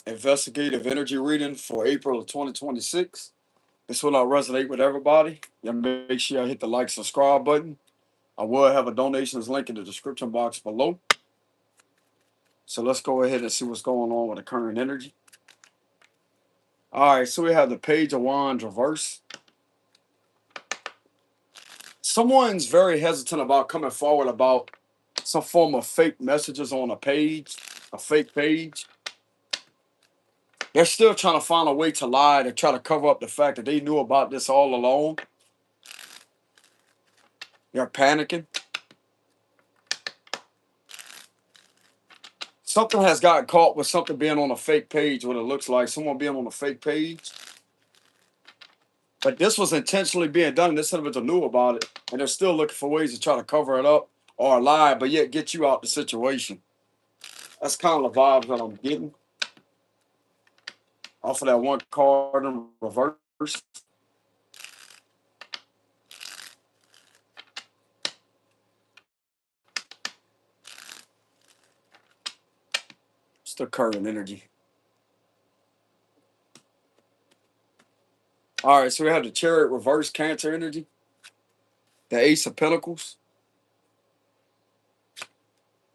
investigative energy reading for April of 2026. This will not resonate with everybody. You make sure you hit the like, subscribe button. I will have a donations link in the description box below. So let's go ahead and see what's going on with the current energy. All right, so we have the Page of Wands reverse. Someone's very hesitant about coming forward about some form of fake messages on a fake page. They're still trying to find a way to lie to try to cover up the fact that they knew about this all along. They're panicking. Something has gotten caught with something being on a fake page, what it looks like, someone being on a fake page. But this was intentionally being done, and this individual knew about it, and they're still looking for ways to try to cover it up or lie, but yet get you out the situation. That's kind of the vibes that I'm getting off of that one card in reverse. It's the current energy. All right, so we have the Chariot reverse Cancer energy, the Ace of Pentacles,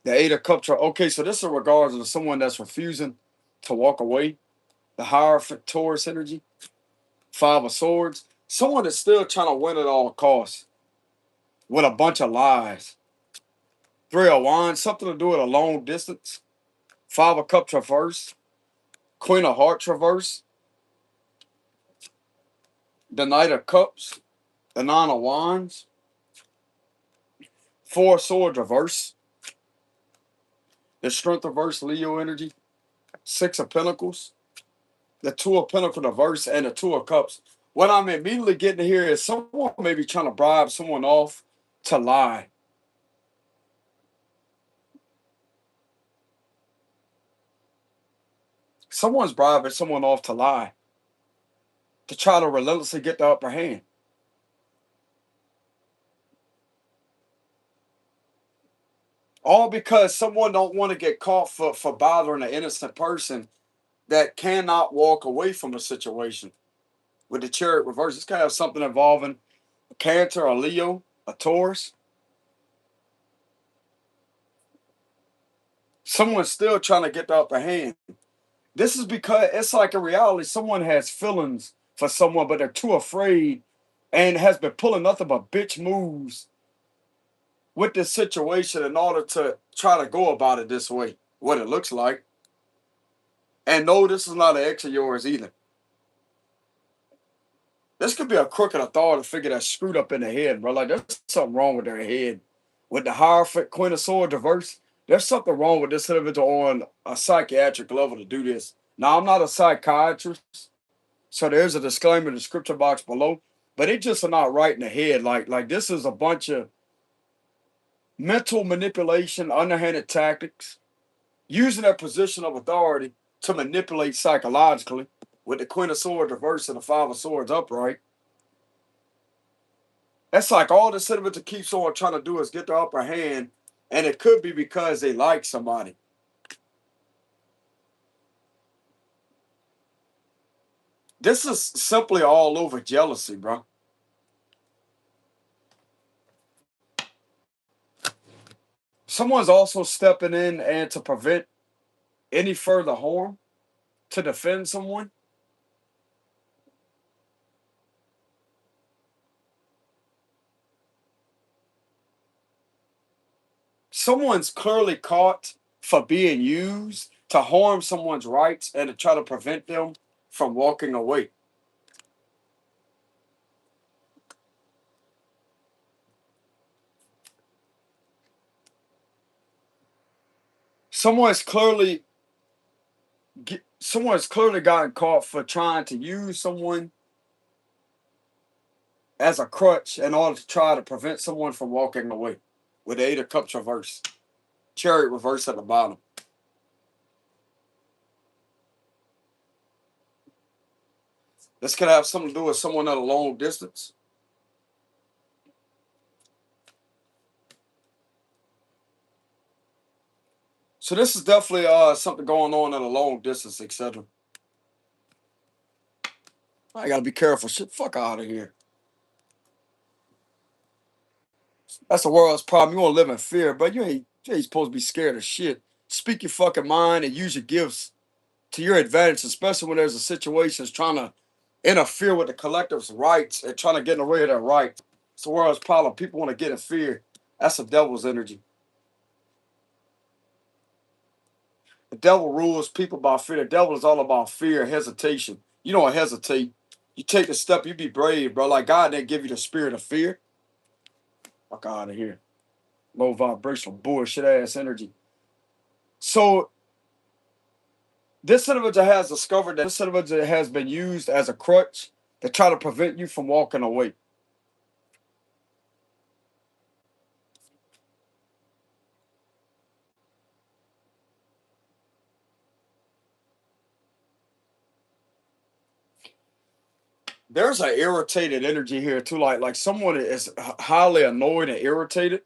the Eight of Cups. Okay, so this is in regards to someone that's refusing to walk away. The Hierophant Taurus energy, Five of Swords. Someone that's still trying to win at all costs with a bunch of lies. Three of Wands, something to do with a long distance. Five of Cups reverse. Queen of Hearts reverse. The Knight of Cups. The Nine of Wands. Four of Swords reverse. The Strength reverse, Leo energy. Six of Pentacles. The Two of Pentacles reverse and the Two of Cups. What I'm immediately getting here is someone may be trying to bribe someone off to lie. Someone's bribing someone off to lie, to try to relentlessly get the upper hand. All because someone don't want to get caught for bothering an innocent person that cannot walk away from a situation. With the Chariot reverse, this could have something involving a Cancer, a Leo, a Taurus. Someone's still trying to get the upper hand. This is because it's like in reality, someone has feelings for someone, but they're too afraid and has been pulling nothing but bitch moves with this situation in order to try to go about it this way, what it looks like. And no, this is not an ex of yours either. This could be a crooked authority figure that's screwed up in the head, bro. Like, there's something wrong with their head. With the Hierophant, Queen of Swords reverse, there's something wrong with this individual on a psychiatric level to do this. Now, I'm not a psychiatrist, so there's a disclaimer in the description box below, but it just are not right in the head. Like this is a bunch of mental manipulation, underhanded tactics, using their position of authority to manipulate psychologically with the Queen of Swords reversed and the Five of Swords upright. That's like all the sentiment to keep someone trying to do is get the upper hand, and it could be because they like somebody. This is simply all over jealousy, bro. Someone's also stepping in and to prevent any further harm, to defend someone. Someone's clearly caught for being used to harm someone's rights and to try to prevent them from walking away. Someone's clearly gotten caught for trying to use someone as a crutch in order to try to prevent someone from walking away. With the Eight of Cups reverse, Chariot reverse at the bottom. This could have something to do with someone at a long distance. So this is definitely something going on at a long distance, etc. I gotta be careful. Shit, fuck out of here. That's the world's problem. You want to live in fear, but you ain't supposed to be scared of shit. Speak your fucking mind and use your gifts to your advantage, especially when there's a situation that's trying to interfere with the collective's rights and trying to get in the way of their rights. It's the world's problem. People want to get in fear. That's the devil's energy. The devil rules people by fear. The devil is all about fear and hesitation. You don't hesitate. You take a step, you be brave, bro. Like God didn't give you the spirit of fear. Fuck out of here. Low vibrational bullshit ass energy. So this individual has discovered that this individual has been used as a crutch to try to prevent you from walking away. There's an irritated energy here too, like someone is highly annoyed and irritated.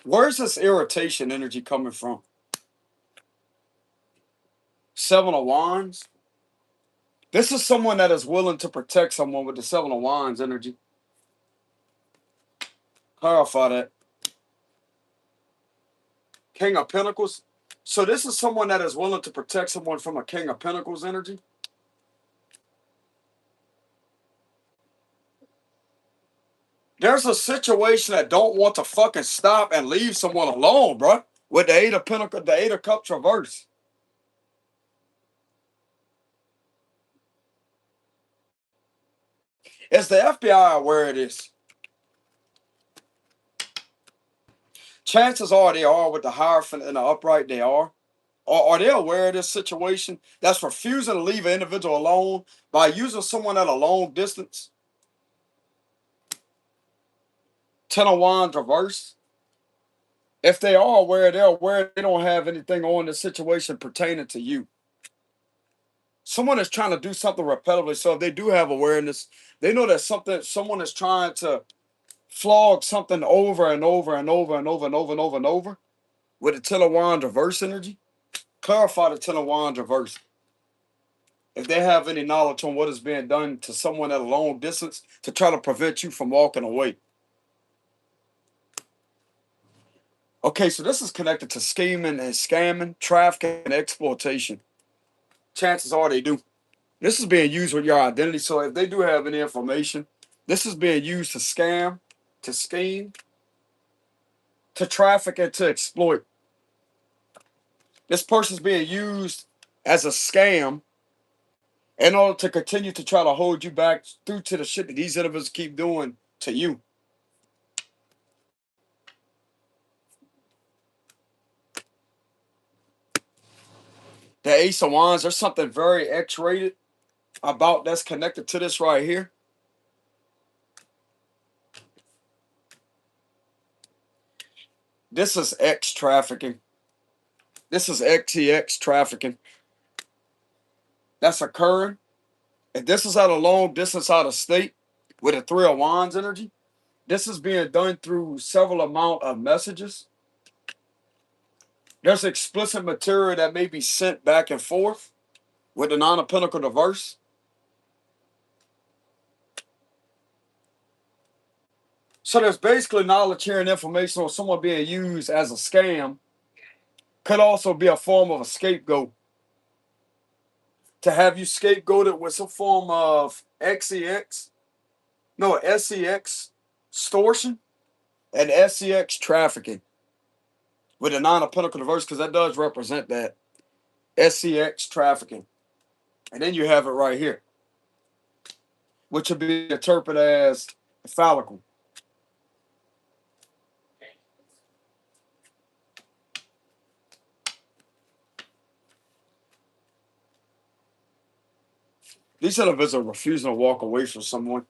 Where's this irritation energy coming from? Seven of Wands. This is someone that is willing to protect someone with the Seven of Wands energy. Clarify that. King of Pentacles. So this is someone that is willing to protect someone from a King of Pentacles energy. There's a situation that don't want to fucking stop and leave someone alone, bro. With the Eight of Pentacles, the Eight of Cups reverse. Is the FBI aware of this? Chances are they are with the Hierophant and the Upright, they are. Or are they aware of this situation that's refusing to leave an individual alone by using someone at a long distance? Ten of Wands reverse. If they are aware, they're aware they don't have anything on the situation pertaining to you. Someone is trying to do something repetitively. So if they do have awareness, they know that someone is trying to flog something over and over and over and over and over and over and over with the Ten of Wands reverse energy. Clarify the Ten of Wands reverse. If they have any knowledge on what is being done to someone at a long distance to try to prevent you from walking away. Okay, so this is connected to scheming and scamming, trafficking, and exploitation. Chances are they do. This is being used with your identity. So if they do have any information, this is being used to scam, to scheme, to traffic, and to exploit. This person's being used as a scam in order to continue to try to hold you back through to the shit that these individuals keep doing to you. The Ace of Wands, there's something very X-rated about that's connected to this right here. This is X trafficking. This is XEX trafficking. That's occurring. If this is at a long distance out of state with a Three of Wands energy, this is being done through several amount of messages. There's explicit material that may be sent back and forth with the Nine of Pentacles reverse. So there's basically knowledge here and information on someone being used as a scam. Could also be a form of a scapegoat. To have you scapegoated with some form of XEX, no, SEX extortion and SEX trafficking with the Nine of Pentacles reverse, because that does represent that SEX trafficking. And then you have it right here, which would be interpreted as phallical. These individuals are refusing to walk away from someone.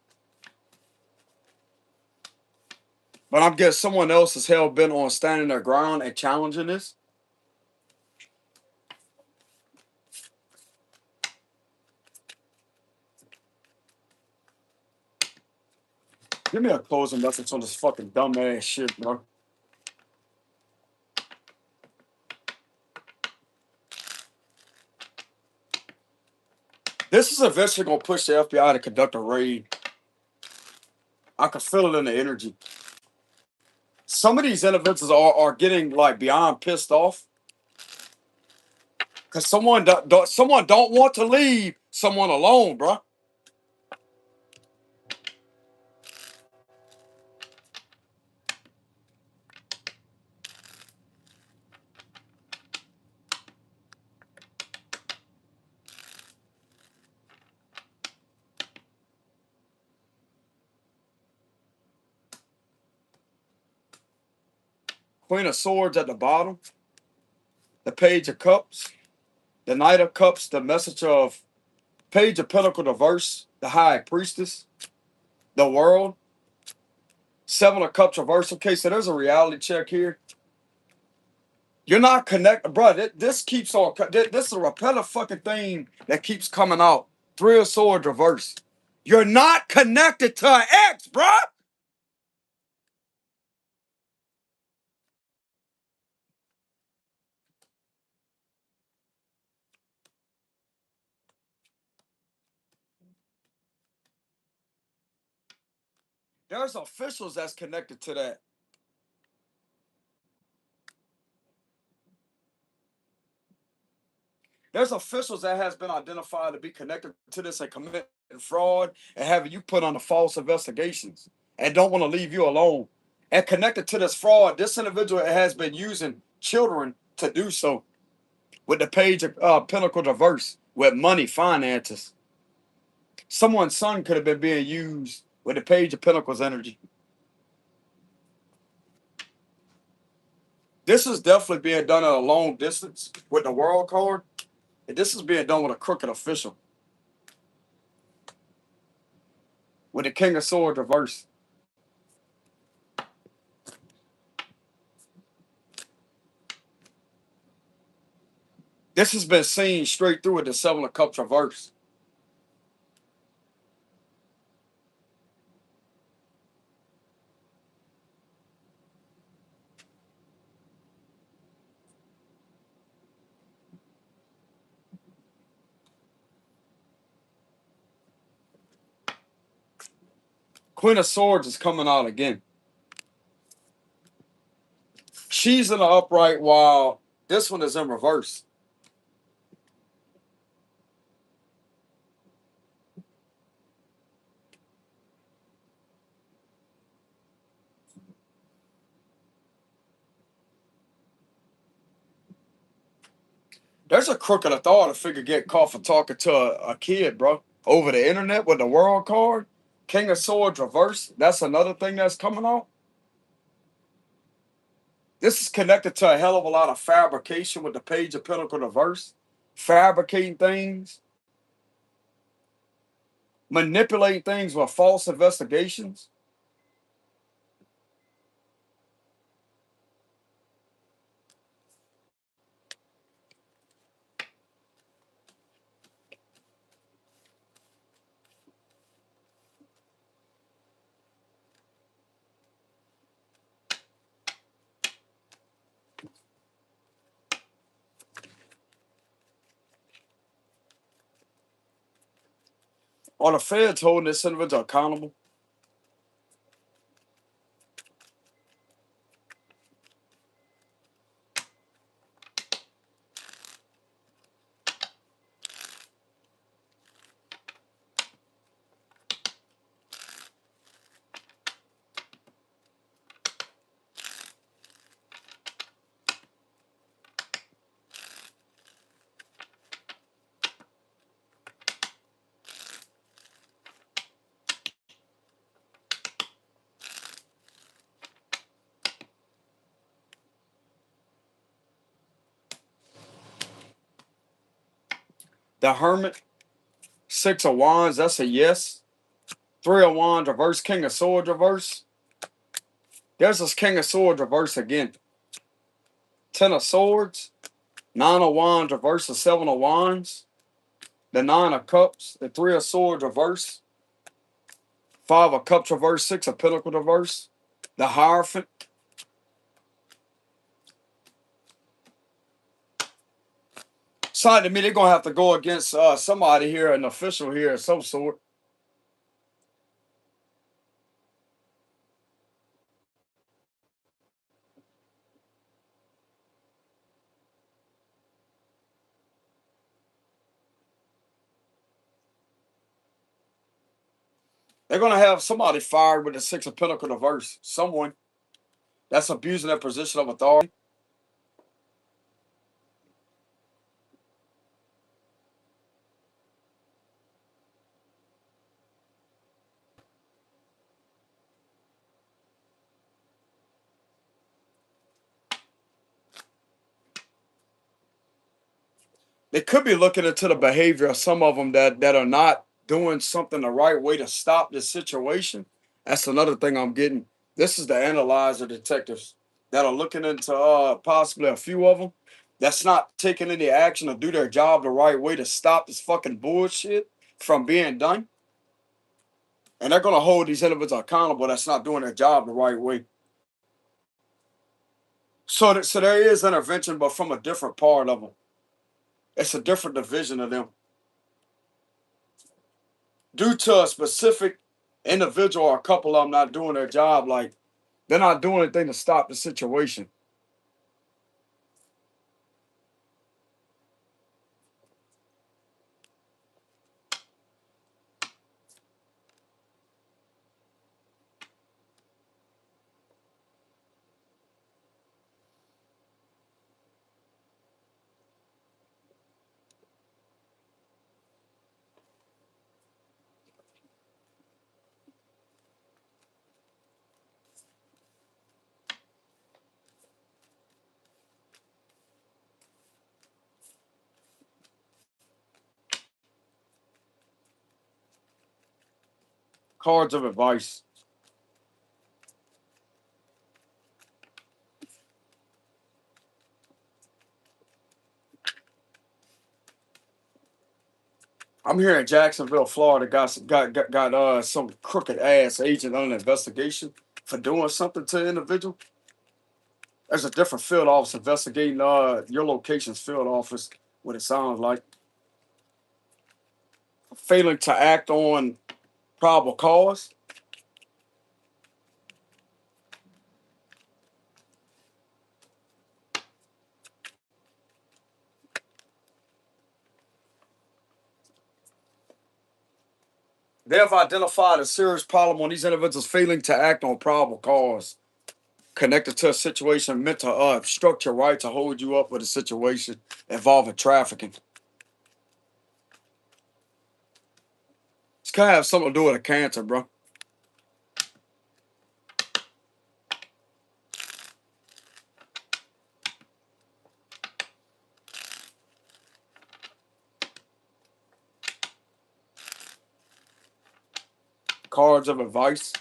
But I'm guessing someone else is hell bent on standing their ground and challenging this. Give me a closing message on this fucking dumbass shit, bro. This is eventually gonna push the FBI to conduct a raid. I can feel it in the energy. Some of these individuals are getting like beyond pissed off because someone don't want to leave someone alone, bro. Queen of Swords at the bottom, the Page of Cups, the Knight of Cups, the message of Page of Pentacle, the verse, the High Priestess, the World, Seven of Cups reverse. Okay, so there's a reality check here. You're not connected, bro. This keeps on. This is a repetitive fucking thing that keeps coming out. Three of Swords reverse. You're not connected to an ex, bro. There's officials that's connected to that. There's officials that has been identified to be connected to this and committing fraud and having you put on the false investigations and don't want to leave you alone. And connected to this fraud, this individual has been using children to do so with the Page of Pinnacle Diverse with money, finances. Someone's son could have been being used with the Page of Pentacles energy. This is definitely being done at a long distance with the World card. And this is being done with a crooked official. With the King of Swords reverse. This has been seen straight through with the Seven of Cups reverse. Queen of Swords is coming out again. She's in the upright while this one is in reverse. There's a crooked authority figure get caught for talking to a kid, bro, over the internet with the World card. King of Swords reverse. That's another thing that's coming out. This is connected to a hell of a lot of fabrication with the Page of Pentacle reverse. Fabricating things, manipulating things with false investigations. Are the feds holding this individual accountable? The Hermit, Six of Wands, that's a yes. Three of Wands reverse, King of Swords reverse. There's this King of Swords reverse again. Ten of Swords, Nine of Wands reverse, the Seven of Wands, the Nine of Cups, the Three of Swords reverse, Five of Cups reverse, Six of Pentacles reverse, the Hierophant, Sound to me they're gonna have to go against somebody here, an official here of some sort. They're gonna have somebody fired with the Six of Pentacles reverse. Someone that's abusing their position of authority. They could be looking into the behavior of some of them that are not doing something the right way to stop this situation. That's another thing I'm getting. This is the analyzer detectives that are looking into possibly a few of them that's not taking any action to do their job the right way to stop this fucking bullshit from being done. And they're gonna hold these individuals accountable that's not doing their job the right way. So there is intervention, but from a different part of them. It's a different division of them due to a specific individual or a couple of them not doing their job. Like they're not doing anything to stop the situation. Cards of advice. I'm here in Jacksonville, Florida. Got some crooked ass agent on an investigation for doing something to an individual. There's a different field office investigating your location's field office. What it sounds like failing to act on probable cause. They have identified a serious problem on these individuals failing to act on probable cause connected to a situation meant to obstruct your right to hold you up with a situation involving trafficking. This could have something to do with a cancer, bro. Cards of advice.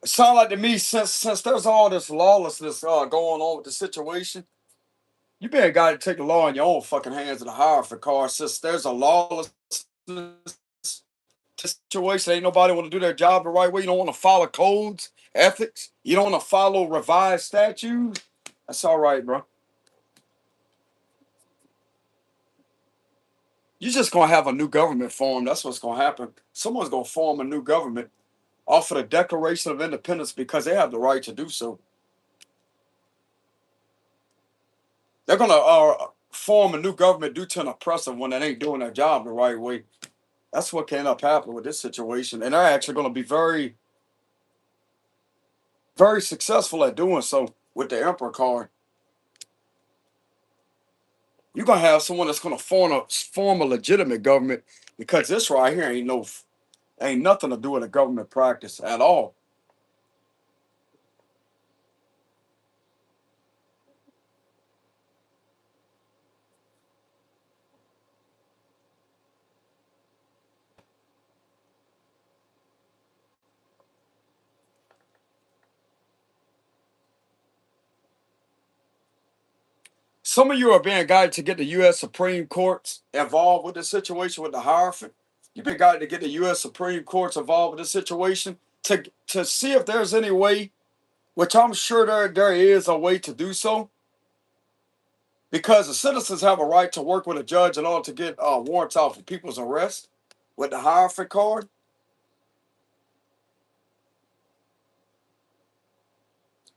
It sounds like to me since there's all this lawlessness going on with the situation, you better got to take the law in your own fucking hands in the higher for cars. Since there's a lawless situation, ain't nobody want to do their job the right way. You don't want to follow codes, ethics. You don't want to follow revised statutes. That's all right, bro. You're just gonna have a new government form. That's what's gonna happen. Someone's gonna form a new government off of the Declaration of Independence because they have the right to do so. They're gonna form a new government due to an oppressor when they ain't doing their job the right way. That's what can end up happening with this situation, and they're actually gonna be very, very successful at doing so with the Emperor card. You're gonna have someone that's gonna form a legitimate government because this right here ain't nothing to do with a government practice at all. Some of you are being guided to get the U.S. Supreme Courts involved with the situation with the Hierophant. You've been guided to get the U.S. Supreme Courts involved with this situation to see if there's any way, which I'm sure there is a way to do so, because the citizens have a right to work with a judge in order to get warrants out for people's arrest with the Hierophant card.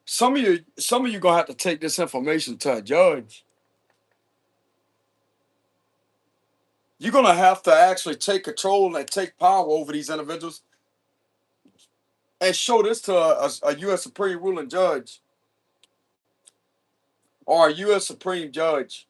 Some of you gonna have to take this information to a judge. You're gonna have to actually take control and take power over these individuals and show this to a U.S. Supreme ruling judge or a U.S. Supreme judge.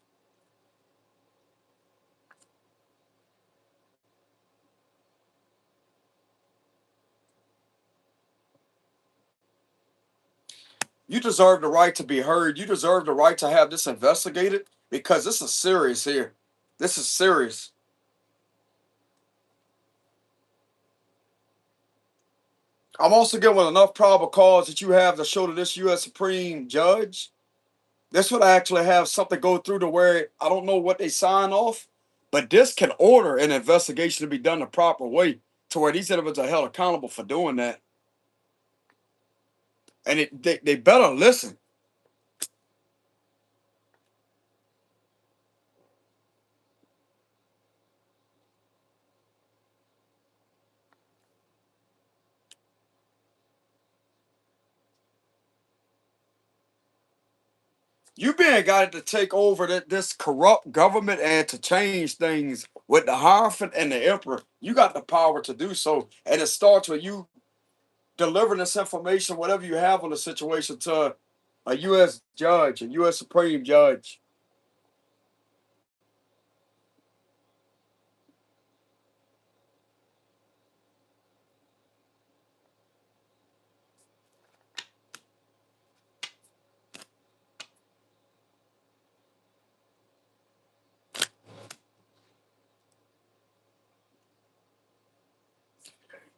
You deserve the right to be heard. You deserve the right to have this investigated because this is serious here. This is serious. I'm also getting with enough probable cause that you have to show to this U.S. Supreme judge. This would actually have something go through to where I don't know what they sign off, but this can order an investigation to be done the proper way to where these individuals are held accountable for doing that. And they better listen. You being guided to take over this corrupt government and to change things with the Hierophant and the Emperor. You got the power to do so. And it starts with you delivering this information, whatever you have on the situation, to a U.S. judge, a U.S. Supreme judge.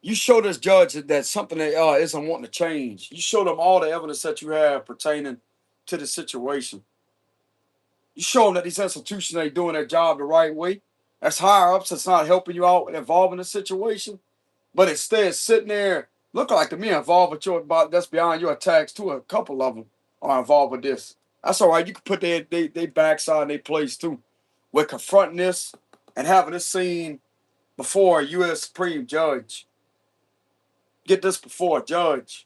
You show this judge that something that isn't wanting to change. You show them all the evidence that you have pertaining to the situation. You show them that these institutions ain't doing their job the right way. That's higher ups that's not helping you out and involved in the situation. But instead, sitting there, look like to me involved with your about that's beyond your attacks too. A couple of them are involved with this. That's all right. You can put their backside in their place too. With confronting this and having this seen before a U.S. Supreme Judge. Get this before a judge.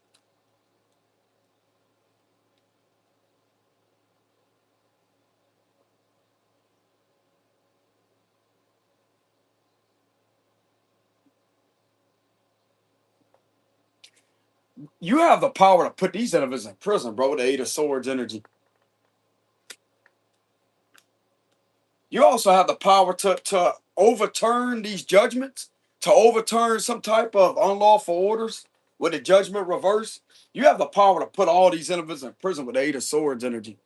You have the power to put these individuals in prison, bro, with the Eight of Swords energy. You also have the power to overturn these judgments, to overturn some type of unlawful orders with the judgment reverse. You have the power to put all these individuals in prison with the Eight of Swords energy.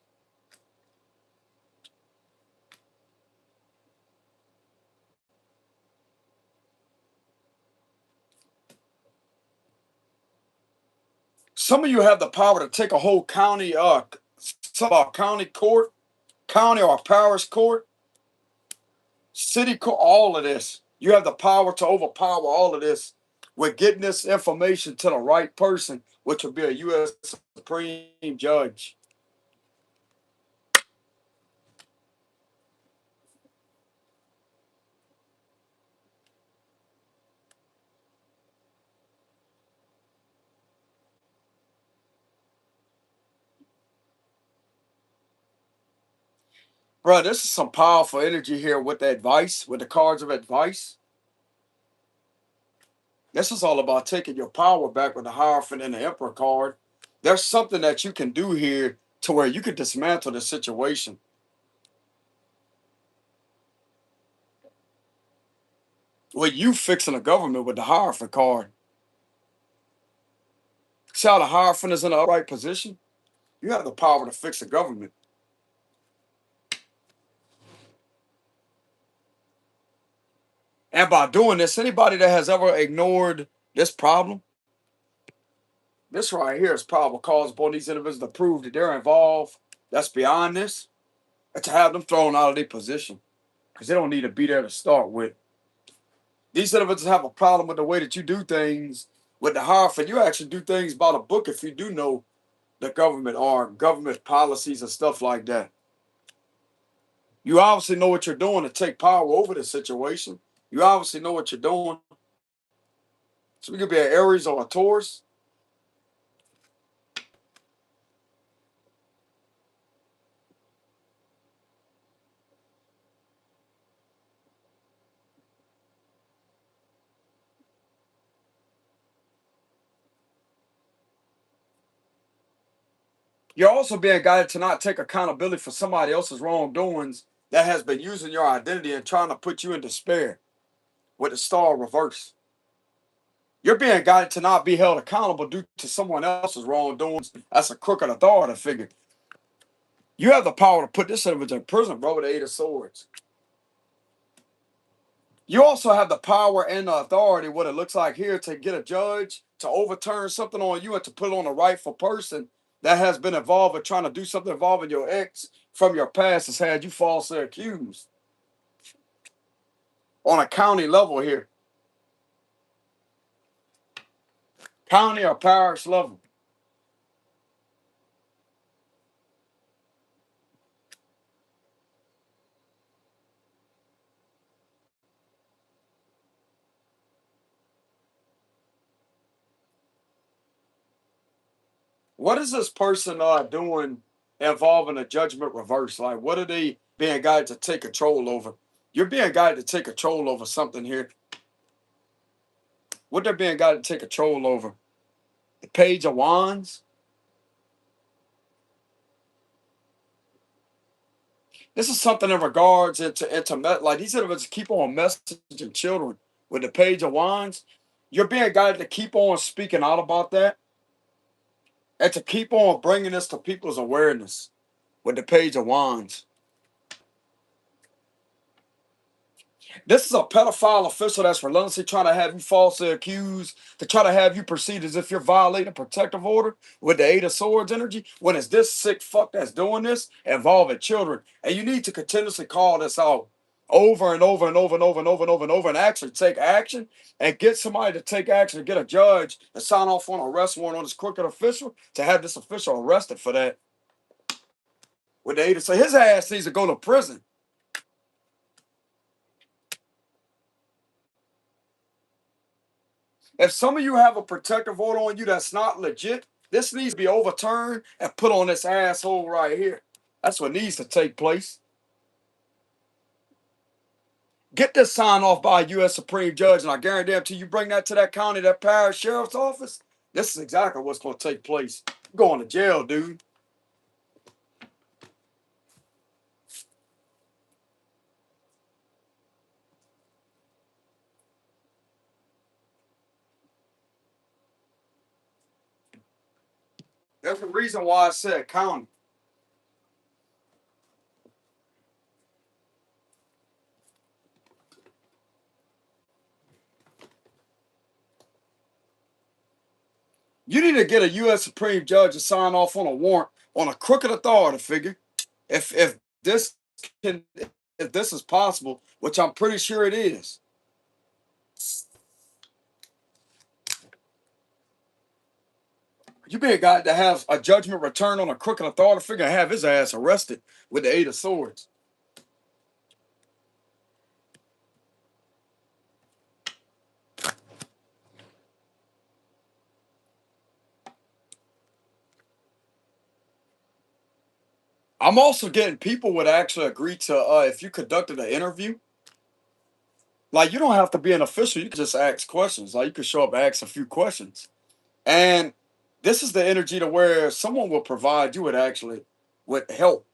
Some of you have the power to take a whole county, county court, county or parish court, city court, all of this. You have the power to overpower all of this with getting this information to the right person, which would be a U.S. Supreme Judge. Bro, this is some powerful energy here with the advice, with the cards of advice. This is all about taking your power back with the Hierophant and the Emperor card. There's something that you can do here to where you can dismantle the situation. With you fixing the government with the Hierophant card. See how the Hierophant is in the upright position? You have the power to fix the government. And by doing this, anybody that has ever ignored this problem, this right here is probable cause upon these individuals to prove that they're involved. That's beyond this. and to have them thrown out of their position because they don't need to be there to start with. These individuals have a problem with the way that you do things with the Hartford. You actually do things by the book if you do know the government or government policies and stuff like that. You obviously know what you're doing to take power over the situation. You obviously know what you're doing. So we could be an Aries or a Taurus. You're also being guided to not take accountability for somebody else's wrongdoings that has been using your identity and trying to put you in despair with the star reverse. You're being guided to not be held accountable due to someone else's wrongdoings. That's a crooked authority figure. You have the power to put this individual in prison, bro, with the Eight of Swords. You also have the power and the authority, what it looks like here, to get a judge to overturn something on you and to put on a rightful person that has been involved in trying to do something involving your ex from your past has had you falsely accused on a county level here. County or parish level. What is this person doing involving a judgment reverse? Like, what are they being guided to take control over? You're being guided to take control over something here. What they're being guided to take control over? The Page of Wands. This is something in regards like these individuals keep on messaging children with the Page of Wands. You're being guided to keep on speaking out about that and to keep on bringing this to people's awareness with the Page of Wands. This is a pedophile official that's relentlessly trying to have you falsely accused, to try to have you perceived as if you're violating a protective order with the Eight of Swords energy, when it's this sick fuck that's doing this involving children. And you need to continuously call this out over and over and over and over and over and over and over and actually take action and get somebody to take action and get a judge to sign off on an arrest warrant on this crooked official to have this official arrested for that. With the Eight of Swords, his ass needs to go to prison. If some of you have a protective order on you that's not legit, this needs to be overturned and put on this asshole right here. That's what needs to take place. Get this signed off by a U.S. Supreme Judge, and I guarantee until you bring that to that county, that parish sheriff's office, this is exactly what's going to take place. You're going to jail, dude. That's the reason why I said county. You need to get a U.S. Supreme Judge to sign off on a warrant on a crooked authority figure. If this can, if this is possible, which I'm pretty sure it is. You be a guy to have a judgment return on a crooked authority figure and have his ass arrested with the Eight of Swords. I'm also getting people would actually agree to if you conducted an interview. Like you don't have to be an official. You can just ask questions. Like you can show up and ask a few questions. And this is the energy to where someone will provide you with help.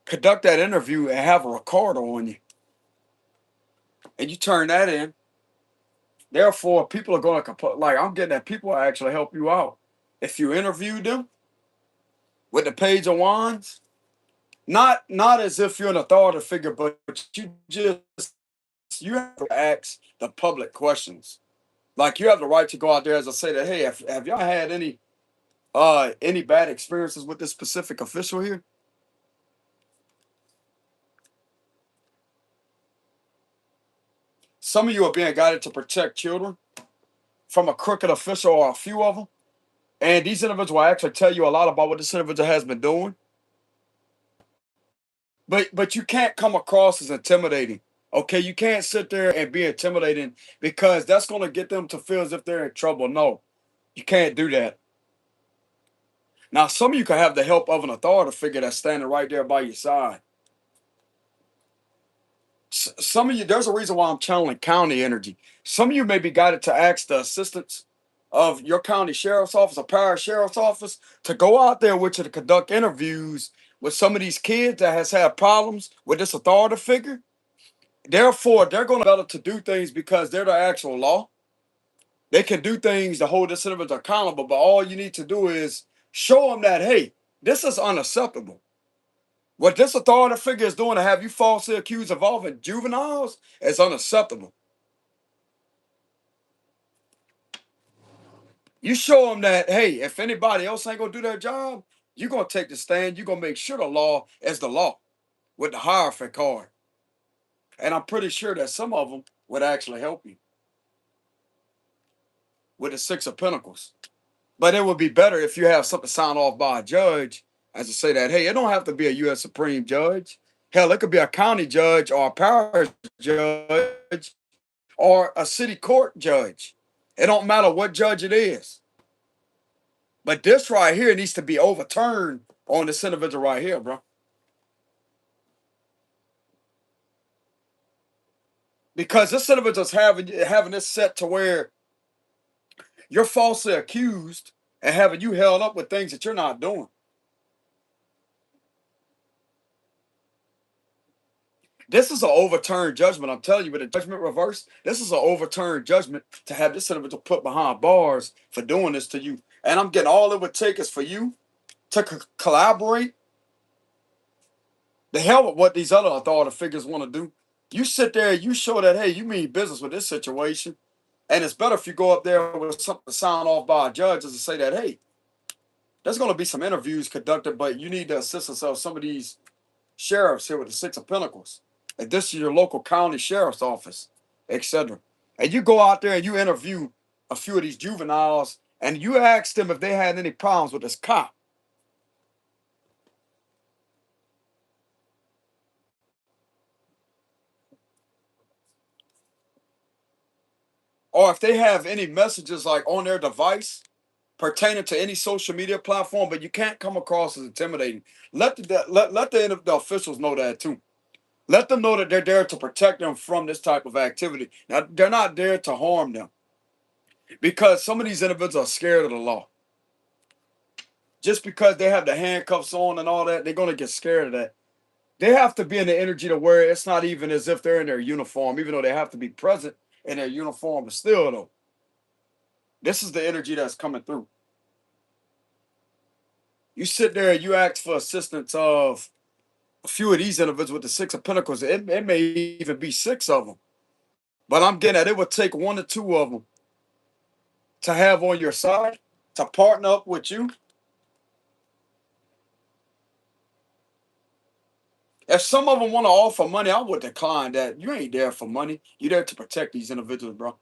Conduct that interview and have a recorder on you. And you turn that in. Therefore, people are going to like I'm getting that people will actually help you out. If you interview them with the Page of Wands, not as if you're an authority figure, but you have to ask the public questions. Like you have the right to go out there as I say that, hey, have y'all had any bad experiences with this specific official here? Some of you are being guided to protect children from a crooked official or a few of them. And these individuals will actually tell you a lot about what this individual has been doing. But you can't come across as intimidating. Okay, you can't sit there and be intimidating because that's going to get them to feel as if they're in trouble. No, you can't do that. Now, some of you can have the help of an authority figure that's standing right there by your side. Some of you, there's a reason why I'm channeling county energy. Some of you may be guided to ask the assistance of your county sheriff's office or parish sheriff's office to go out there with you to conduct interviews with some of these kids that has had problems with this authority figure. Therefore, they're going to be able to do things because they're the actual law. They can do things to hold this individual accountable, but all you need to do is show them that, hey, this is unacceptable. What this authority figure is doing to have you falsely accused of involving juveniles is unacceptable. You show them that, hey, if anybody else ain't going to do their job, you're going to take the stand. You're going to make sure the law is the law with the Hierophant card. And I'm pretty sure that some of them would actually help you with the Six of Pentacles. But it would be better if you have something signed off by a judge as to say that, hey, it don't have to be a U.S. Supreme Judge. Hell, it could be a county judge or a parish judge or a city court judge. It don't matter what judge it is. But this right here needs to be overturned on this individual right here, bro. Because this individual's having this set to where you're falsely accused and having you held up with things that you're not doing. This is an overturned judgment. I'm telling you, with the judgment reversed, this is an overturned judgment to have this individual put behind bars for doing this to you. And I'm getting all it would take is for you to collaborate. The hell with what these other authority figures want to do. You sit there, you show that, hey, you mean business with this situation. And it's better if you go up there with something signed off by a judge as to say that, hey, there's going to be some interviews conducted, but you need the assistance of some of these sheriffs here with the Six of Pentacles. And this is your local county sheriff's office, etc. And you go out there and you interview a few of these juveniles and you ask them if they had any problems with this cop. Or if they have any messages like on their device pertaining to any social media platform, but you can't come across as intimidating. Let the officials know that too. Let them know that they're there to protect them from this type of activity. Now, they're not there to harm them because some of these individuals are scared of the law. Just because they have the handcuffs on and all that, they're going to get scared of that. They have to be in the energy to where it's not even as if they're in their uniform, even though they have to be present in their uniform. But still, though, this is the energy that's coming through. You sit there and you ask for assistance of a few of these individuals with the Six of Pentacles. It may even be six of them. But I'm getting at it would take one or two of them to have on your side, to partner up with you. If some of them want to offer money, I would decline that. You ain't there for money. You're there to protect these individuals, bro.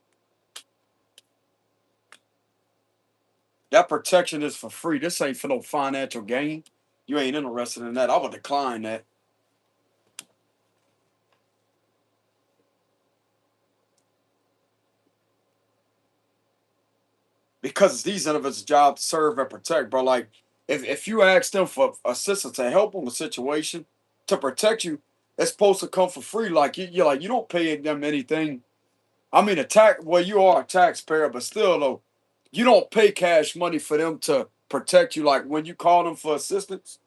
That protection is for free. This ain't for no financial gain. You ain't interested in that. I would decline that. Because it's these individuals' job to serve and protect, bro. Like, if you ask them for assistance to help them with a situation, to protect you, it's supposed to come for free. Like, you're like, you don't pay them anything. I mean, well, you are a taxpayer, but still, though, you don't pay cash money for them to protect you. Like, when you call them for assistance,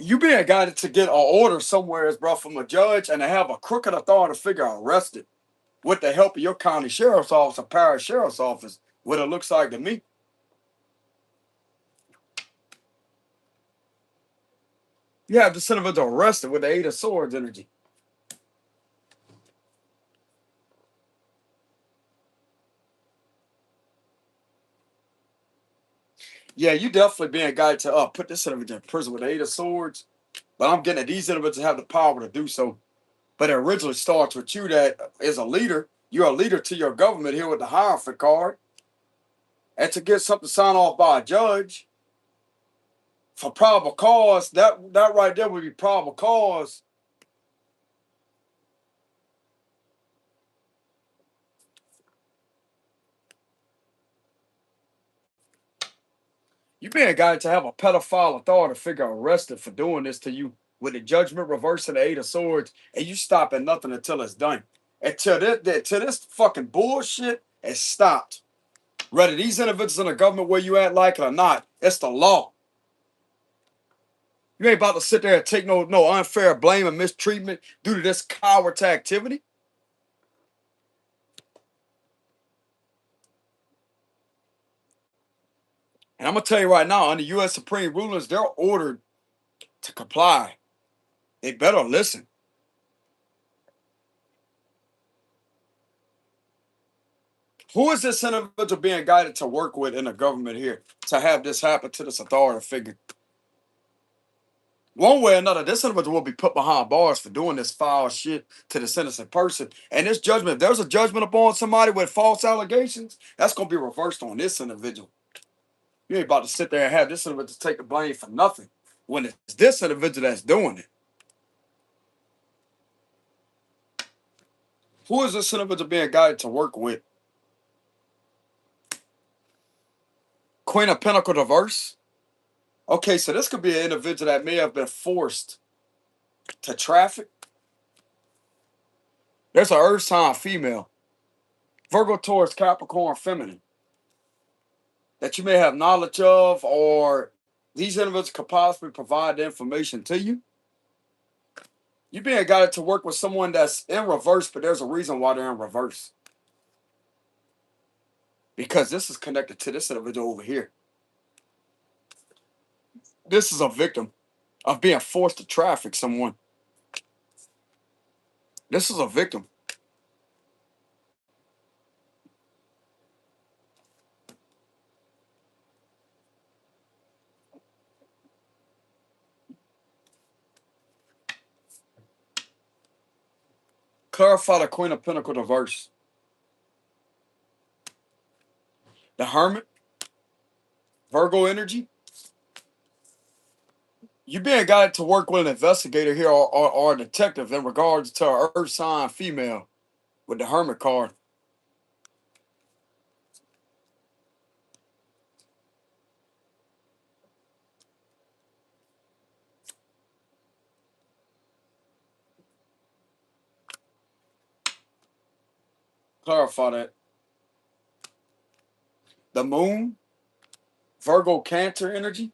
you being guided to get an order somewhere, bro, from a judge and to have a crooked authority figure arrested with the help of your county sheriff's office or parish sheriff's office, what it looks like to me. You have this individual arrested with the Eight of Swords energy. Yeah, you definitely being guided to put this individual in prison with the Eight of Swords. But I'm getting that these individuals have the power to do so. But it originally starts with you that as a leader, you're a leader to your government here with the Hierophant card. And to get something signed off by a judge for probable cause, that right there would be probable cause. You being guided to have a pedophile authority figure arrested for doing this to you with the judgment reversing the Eight of Swords, and you stop at nothing until it's done. Until this fucking bullshit is stopped. Whether these individuals in the government where you at like it or not, it's the law. You ain't about to sit there and take no unfair blame and mistreatment due to this coward's activity. And I'm gonna tell you right now, under U.S. Supreme rulings, they're ordered to comply. They better listen. Who is this individual being guided to work with in the government here to have this happen to this authority figure? One way or another, this individual will be put behind bars for doing this foul shit to this innocent person. And this judgment, if there's a judgment upon somebody with false allegations, that's going to be reversed on this individual. You ain't about to sit there and have this individual take the blame for nothing when it's this individual that's doing it. Who is this individual being guided to work with? Queen of Pentacles reverse. Okay, so this could be an individual that may have been forced to traffic. There's an earth sign female. Virgo, Taurus, Capricorn, feminine. That you may have knowledge of, or these individuals could possibly provide the information to you. You're being guided to work with someone that's in reverse, but there's a reason why they're in reverse. Because this is connected to this individual over here. This is a victim of being forced to traffic someone. This is a victim. Clarify the Queen of Pentacles reverse. The Hermit, Virgo energy. You're being guided to work with an investigator here or a detective in regards to an earth sign female with the Hermit card. Clarify that. The Moon, Virgo Cancer energy.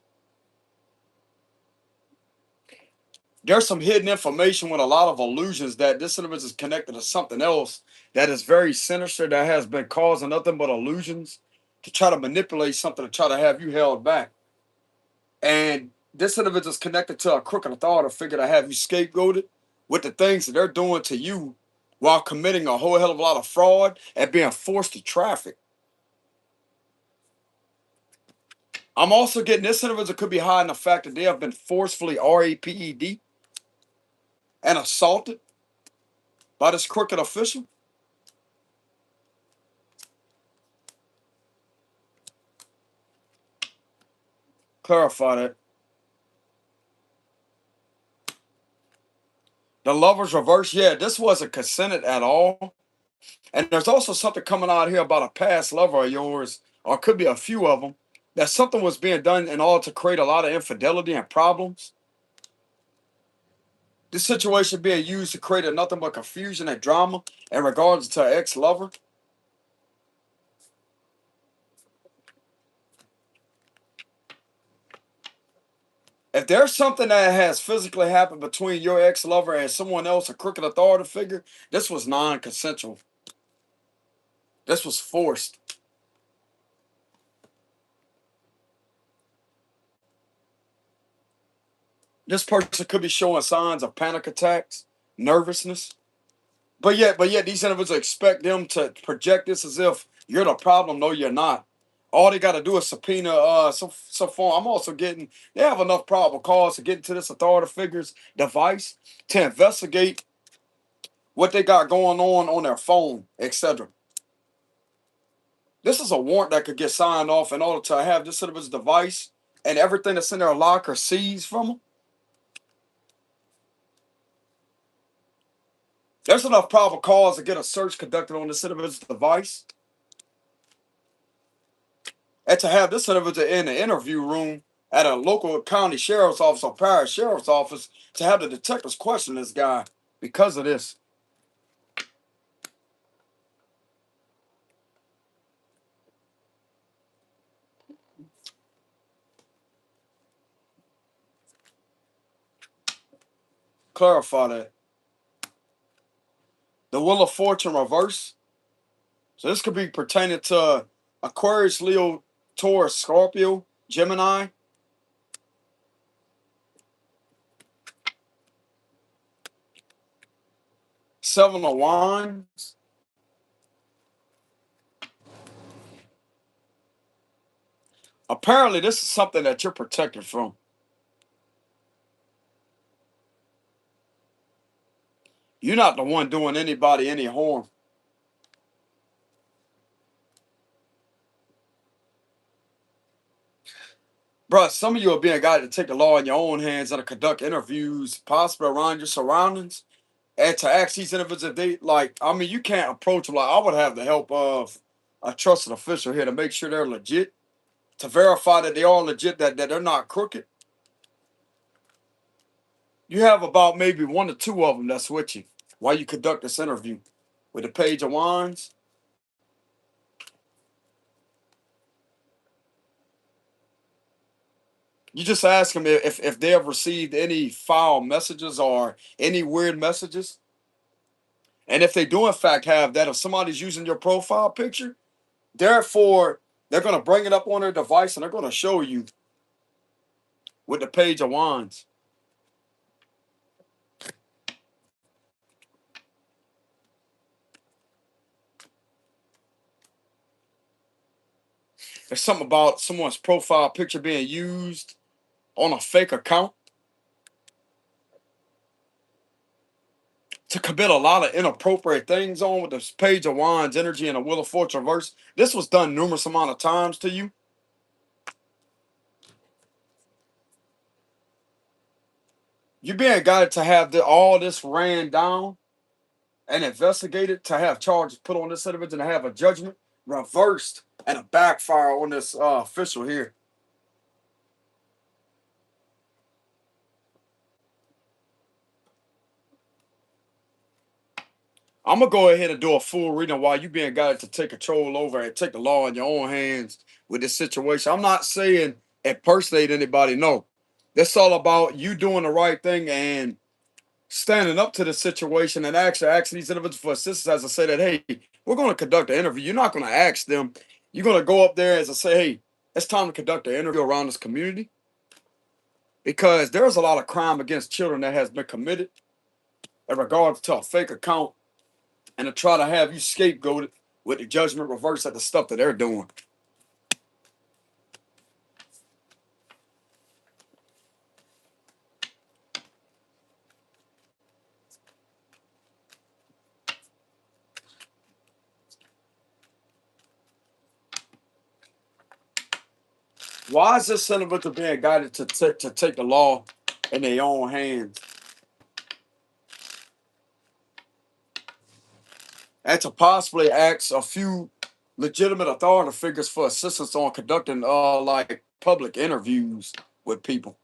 There's some hidden information with a lot of illusions that this individual is connected to something else that is very sinister that has been causing nothing but illusions to try to manipulate something to try to have you held back. And this individual is connected to a crooked authority figure to have you scapegoated with the things that they're doing to you while committing a whole hell of a lot of fraud and being forced to traffic. I'm also getting this individual could be hiding the fact that they have been forcefully RAPED and assaulted by this crooked official. Clarify that. The Lovers reverse, yeah, this wasn't consented at all. And there's also something coming out here about a past lover of yours, or it could be a few of them, that something was being done in order to create a lot of infidelity and problems. This situation being used to create nothing but confusion and drama in regards to an ex-lover. If there's something that has physically happened between your ex-lover and someone else, a crooked authority figure, this was non-consensual. This was forced. This person could be showing signs of panic attacks, nervousness. But yet, these individuals expect them to project this as if you're the problem. No, you're not. All they got to do is subpoena some form. I'm also getting they have enough probable cause to get into this authority figure's device to investigate what they got going on their phone, etc. This is a warrant that could get signed off in order to have this individual's device and everything that's in their locker seized from them. There's enough probable cause to get a search conducted on this individual's device and to have this individual in the interview room at a local county sheriff's office or parish sheriff's office to have the detectives question this guy because of this. Clarify that. The Wheel of Fortune reverse. So this could be pertaining to Aquarius, Leo, Taurus, Scorpio, Gemini. Seven of Wands. Apparently, this is something that you're protected from. You're not the one doing anybody any harm. Bruh, some of you are being guided to take the law in your own hands and to conduct interviews, possibly around your surroundings, and to ask these individuals if they like. I mean, you can't approach them like I would have the help of a trusted official here to make sure they're legit, to verify that they are legit, that they're not crooked. You have about maybe one or two of them that's with you while you conduct this interview with the Page of Wands. You just ask them if they have received any foul messages or any weird messages. And if they do in fact have that, if somebody's using your profile picture, therefore they're going to bring it up on their device and they're going to show you with the Page of Wands. There's something about someone's profile picture being used on a fake account to commit a lot of inappropriate things on with this Page of Wands energy and a Wheel of Fortune reverse. This was done numerous amount of times to you. You're being guided to have all this ran down and investigated, to have charges put on this individual and have a judgment reversed and a backfire on this official here. I'm gonna go ahead and do a full reading while you being guided to take control over and take the law in your own hands with this situation. I'm not saying impersonate anybody. No, that's all about you doing the right thing and standing up to the situation and actually asking these individuals for assistance. As I say that, hey, we're going to conduct an interview. You're not going to ask them. You're going to go up there as I say, hey, it's time to conduct an interview around this community because there's a lot of crime against children that has been committed in regards to a fake account and to try to have you scapegoated with the judgment reversed at the stuff that they're doing. Why is this individual being guided to take the law in their own hands and to possibly ask a few legitimate authority figures for assistance on conducting like public interviews with people?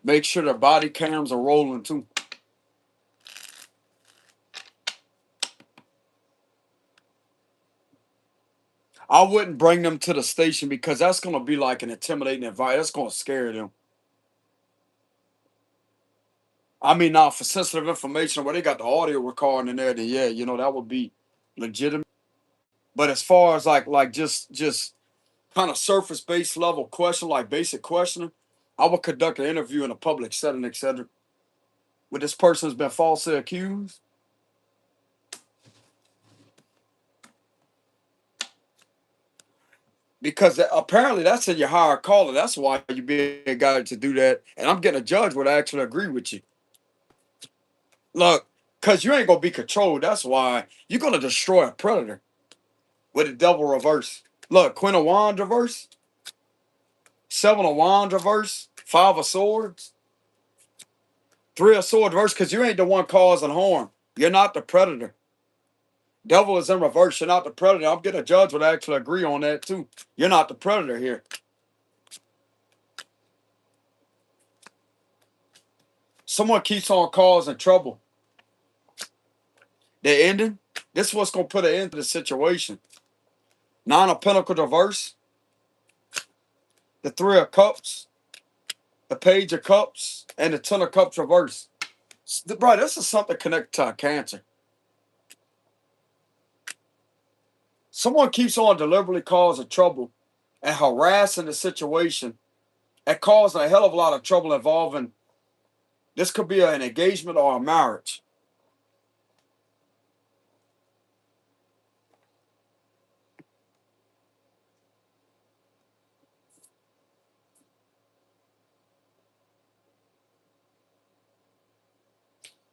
Make sure their body cams are rolling too. I wouldn't bring them to the station because that's going to be like an intimidating environment. That's going to scare them. I mean, now for sensitive information where they got the audio recording in there, then yeah, that would be legitimate. But as far as like just kind of surface based level question, like basic questioning, I would conduct an interview in a public setting, etc. With this person has been falsely accused. Because apparently that's in your higher calling. That's why you being guided to do that. And I'm getting a judge would actually agree with you. Look, because you ain't gonna be controlled. That's why you're gonna destroy a predator with the devil reverse. Look, Queen of Wands reverse, Seven of Wands reverse, Five of Swords, Three of Swords reverse, because you ain't the one causing harm. You're not the predator. Devil is in reverse. You're not the predator. I'm getting a judge would actually agree on that too. You're not the predator here. Someone keeps on causing trouble. They're ending. This is what's gonna put an end to the situation. Nine of Pentacles reverse, the Three of Cups, the Page of Cups, and the Ten of Cups reverse. Bro, this is something connected to a cancer. Someone keeps on deliberately causing trouble and harassing the situation and causing a hell of a lot of trouble involving. This could be an engagement or a marriage.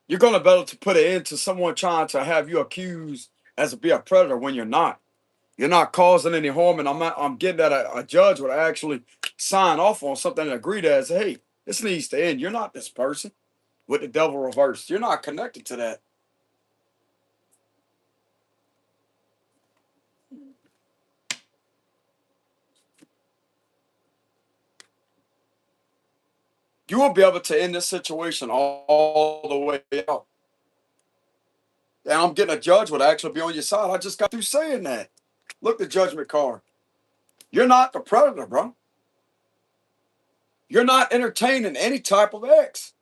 You're gonna be able to put an end to someone trying to have you accused as to be a predator when you're not. You're not causing any harm, and I'm getting that a judge would actually sign off on something and agree to as, hey, this needs to end. You're not this person with the devil reversed. You're not connected to that. You will be able to end this situation all the way out. And I'm getting a judge would actually be on your side. I just got through saying that. Look, the judgment card. You're not the predator, bro. You're not entertaining any type of X.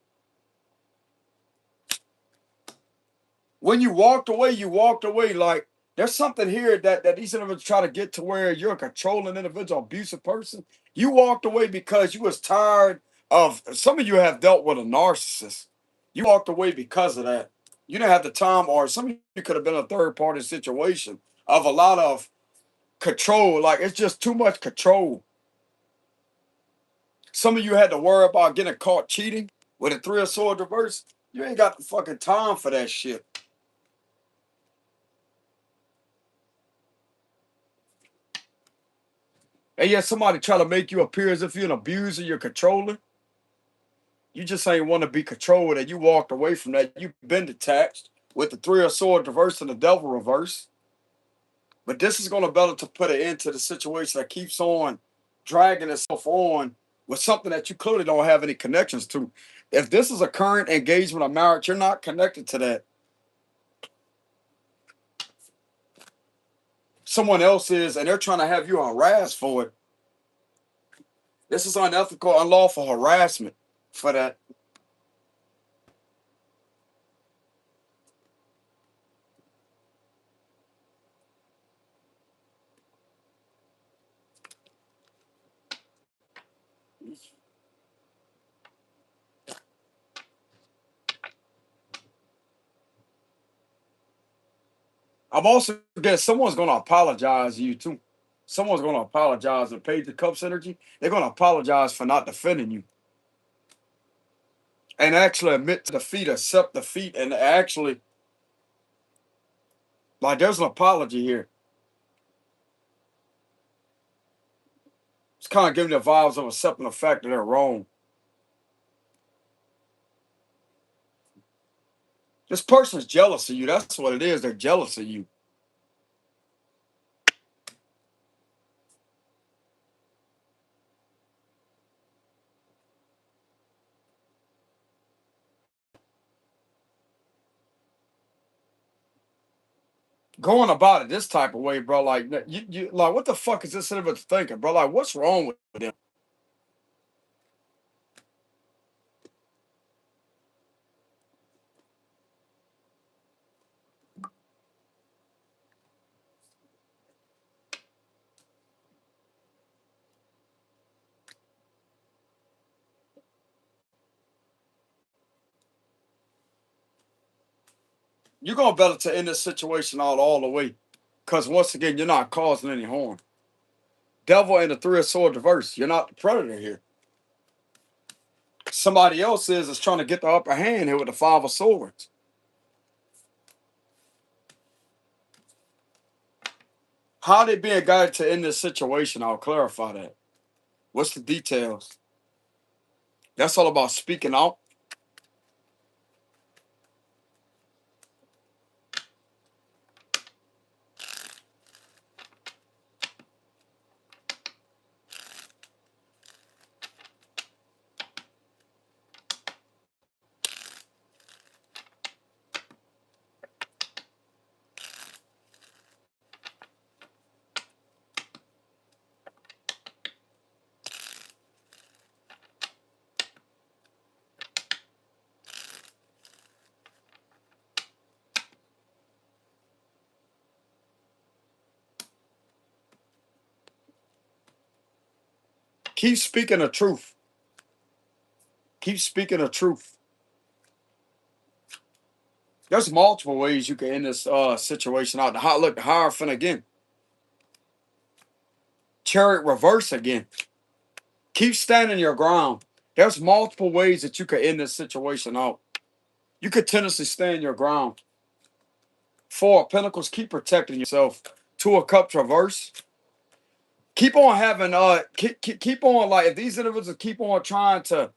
When you walked away, you walked away. Like there's something here that these individuals try to get to where you're a controlling individual, abusive person. You walked away because you was tired of. Some of you have dealt with a narcissist. You walked away because of that. You didn't have the time, or some of you could have been a third party situation of a lot of control. Like it's just too much control. Some of you had to worry about getting caught cheating with a Three of Swords reverse. You ain't got the fucking time for that shit. And yet somebody try to make you appear as if you're an abuser, you're controlling. You just ain't want to be controlled and you walked away from that. You've been detached with the Three of Swords reverse and the devil reverse. But this is going to be able to put an end to the situation that keeps on dragging itself on with something that you clearly don't have any connections to. If this is a current engagement or marriage, you're not connected to that. Someone else is, and they're trying to have you harassed for it. This is unethical, unlawful harassment for that. I'm also guess someone's going to apologize to you too. Someone's going to apologize and Page the Cups energy. They're going to apologize for not defending you and actually admit to defeat, accept defeat, and actually like there's an apology here. It's kind of giving the vibes of accepting the fact that they're wrong. This person's jealous of you. That's what it is. They're jealous of you. Going about it this type of way, bro. Like you like what the fuck is this individual thinking, bro? Like what's wrong with them? You're going to better to end this situation out all the way. Because once again, you're not causing any harm. Devil and the three of swords reverse. You're not the predator here. Somebody else is trying to get the upper hand here with the five of swords. How they being guided to end this situation? I'll clarify that. What's the details? That's all about speaking out. Keep speaking the truth. Keep speaking the truth. There's multiple ways you can end this situation out. Look, the Hierophant again. Chariot reverse again. Keep standing your ground. There's multiple ways that you can end this situation out. You could tendency stand your ground. Four of Pentacles, keep protecting yourself. Two of Cups reverse. Keep on having keep on, like, if these individuals keep on trying to,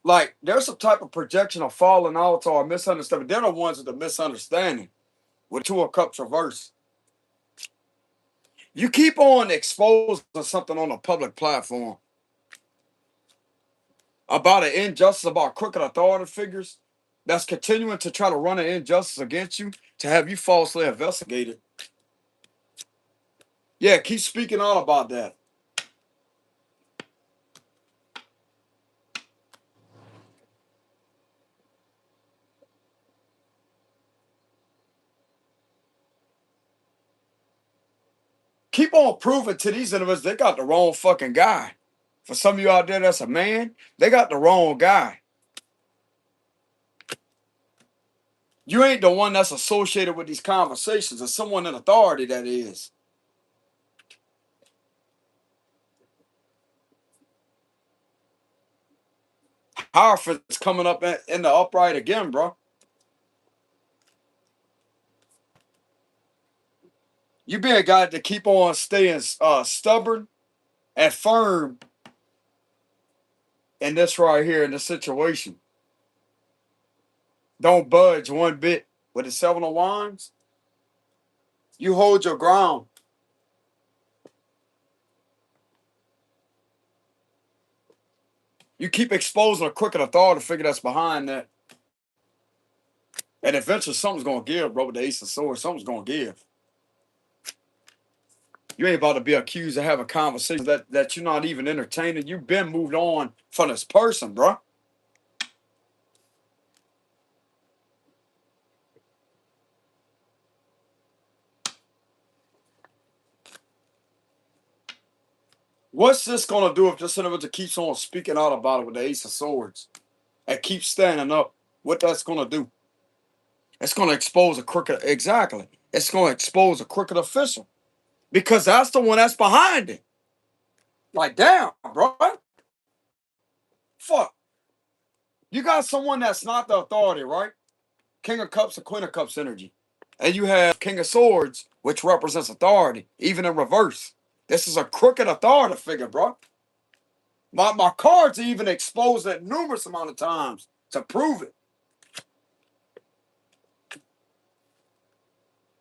like, there's some type of projection of falling out or misunderstanding. They're the ones with the misunderstanding with Two of Cups reverse. You keep on exposing something on a public platform about an injustice, about crooked authority figures that's continuing to try to run an injustice against you, to have you falsely investigated. Yeah, keep speaking out about that. Keep on proving to these individuals they got the wrong fucking guy. For some of you out there that's a man, they got the wrong guy. You ain't the one that's associated with these conversations. It's someone in authority that is. Hierophant's coming up in the upright again, bro. You being a guy to keep on staying stubborn and firm in this right here, in this situation. Don't budge one bit. With the Seven of Wands, you hold your ground. You keep exposing a crooked authority figure that's behind that. And eventually something's going to give, bro, with the Ace of Swords. Something's going to give. You ain't about to be accused of having conversations that you're not even entertaining. You've been moved on from this person, bro. What's this going to do if this individual keeps on speaking out about it with the Ace of Swords and keeps standing up? What that's going to do? It's going to expose a crooked, exactly. It's going to expose a crooked official because that's the one that's behind it. Like, damn, bro. Fuck. You got someone that's not the authority, right? King of Cups and Queen of Cups energy. And you have King of Swords, which represents authority, even in reverse. This is a crooked authority figure, bro. My cards are even exposed it numerous amount of times to prove it.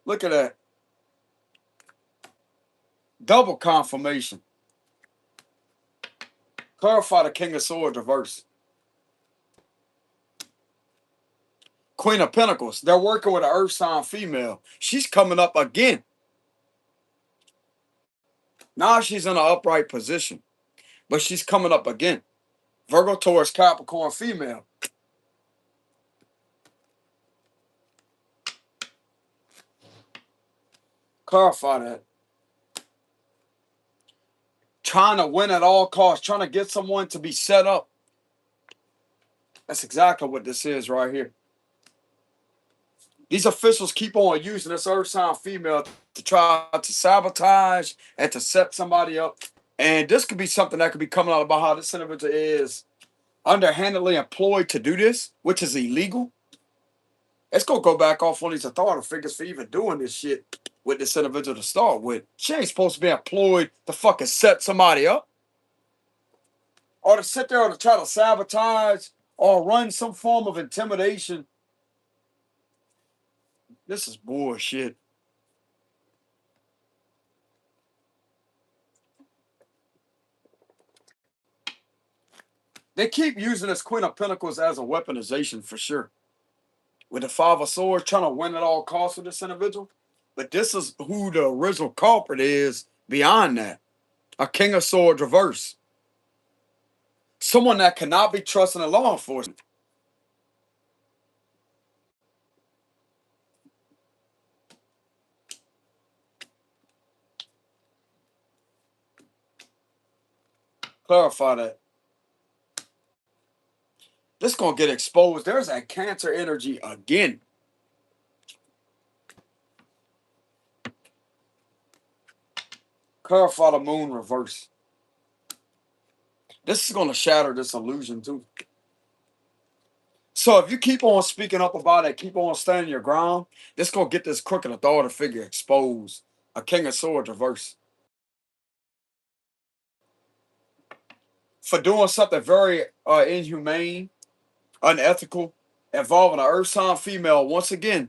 Look at that. Double confirmation. Clarify the King of Swords reverse. Queen of Pentacles. They're working with an earth sign female. She's coming up again. Now she's in an upright position. But she's coming up again. Virgo, Taurus, Capricorn, female. Clarify that. Trying to win at all costs. Trying to get someone to be set up. That's exactly what this is right here. These officials keep on using this earth sign female to try to sabotage and to set somebody up. And this could be something that could be coming out about how this individual is underhandedly employed to do this, which is illegal. It's gonna go back off on these authority figures for even doing this shit with this individual to start with. She ain't supposed to be employed to fucking set somebody up or to sit there or to try to sabotage or run some form of intimidation. This is bullshit. They keep using this Queen of Pentacles as a weaponization for sure. With the Five of Swords trying to win at all costs with this individual. But this is who the original culprit is beyond that. A King of Swords reverse. Someone that cannot be trusted in law enforcement. Clarify that. This gonna get exposed. There's that Cancer energy again. Clarify the Moon reverse. This is gonna shatter this illusion too. So if you keep on speaking up about it, keep on standing your ground, this gonna get this crooked authority figure exposed. A King of Swords reverse. For doing something very inhumane, unethical, involving an earth sign female once again.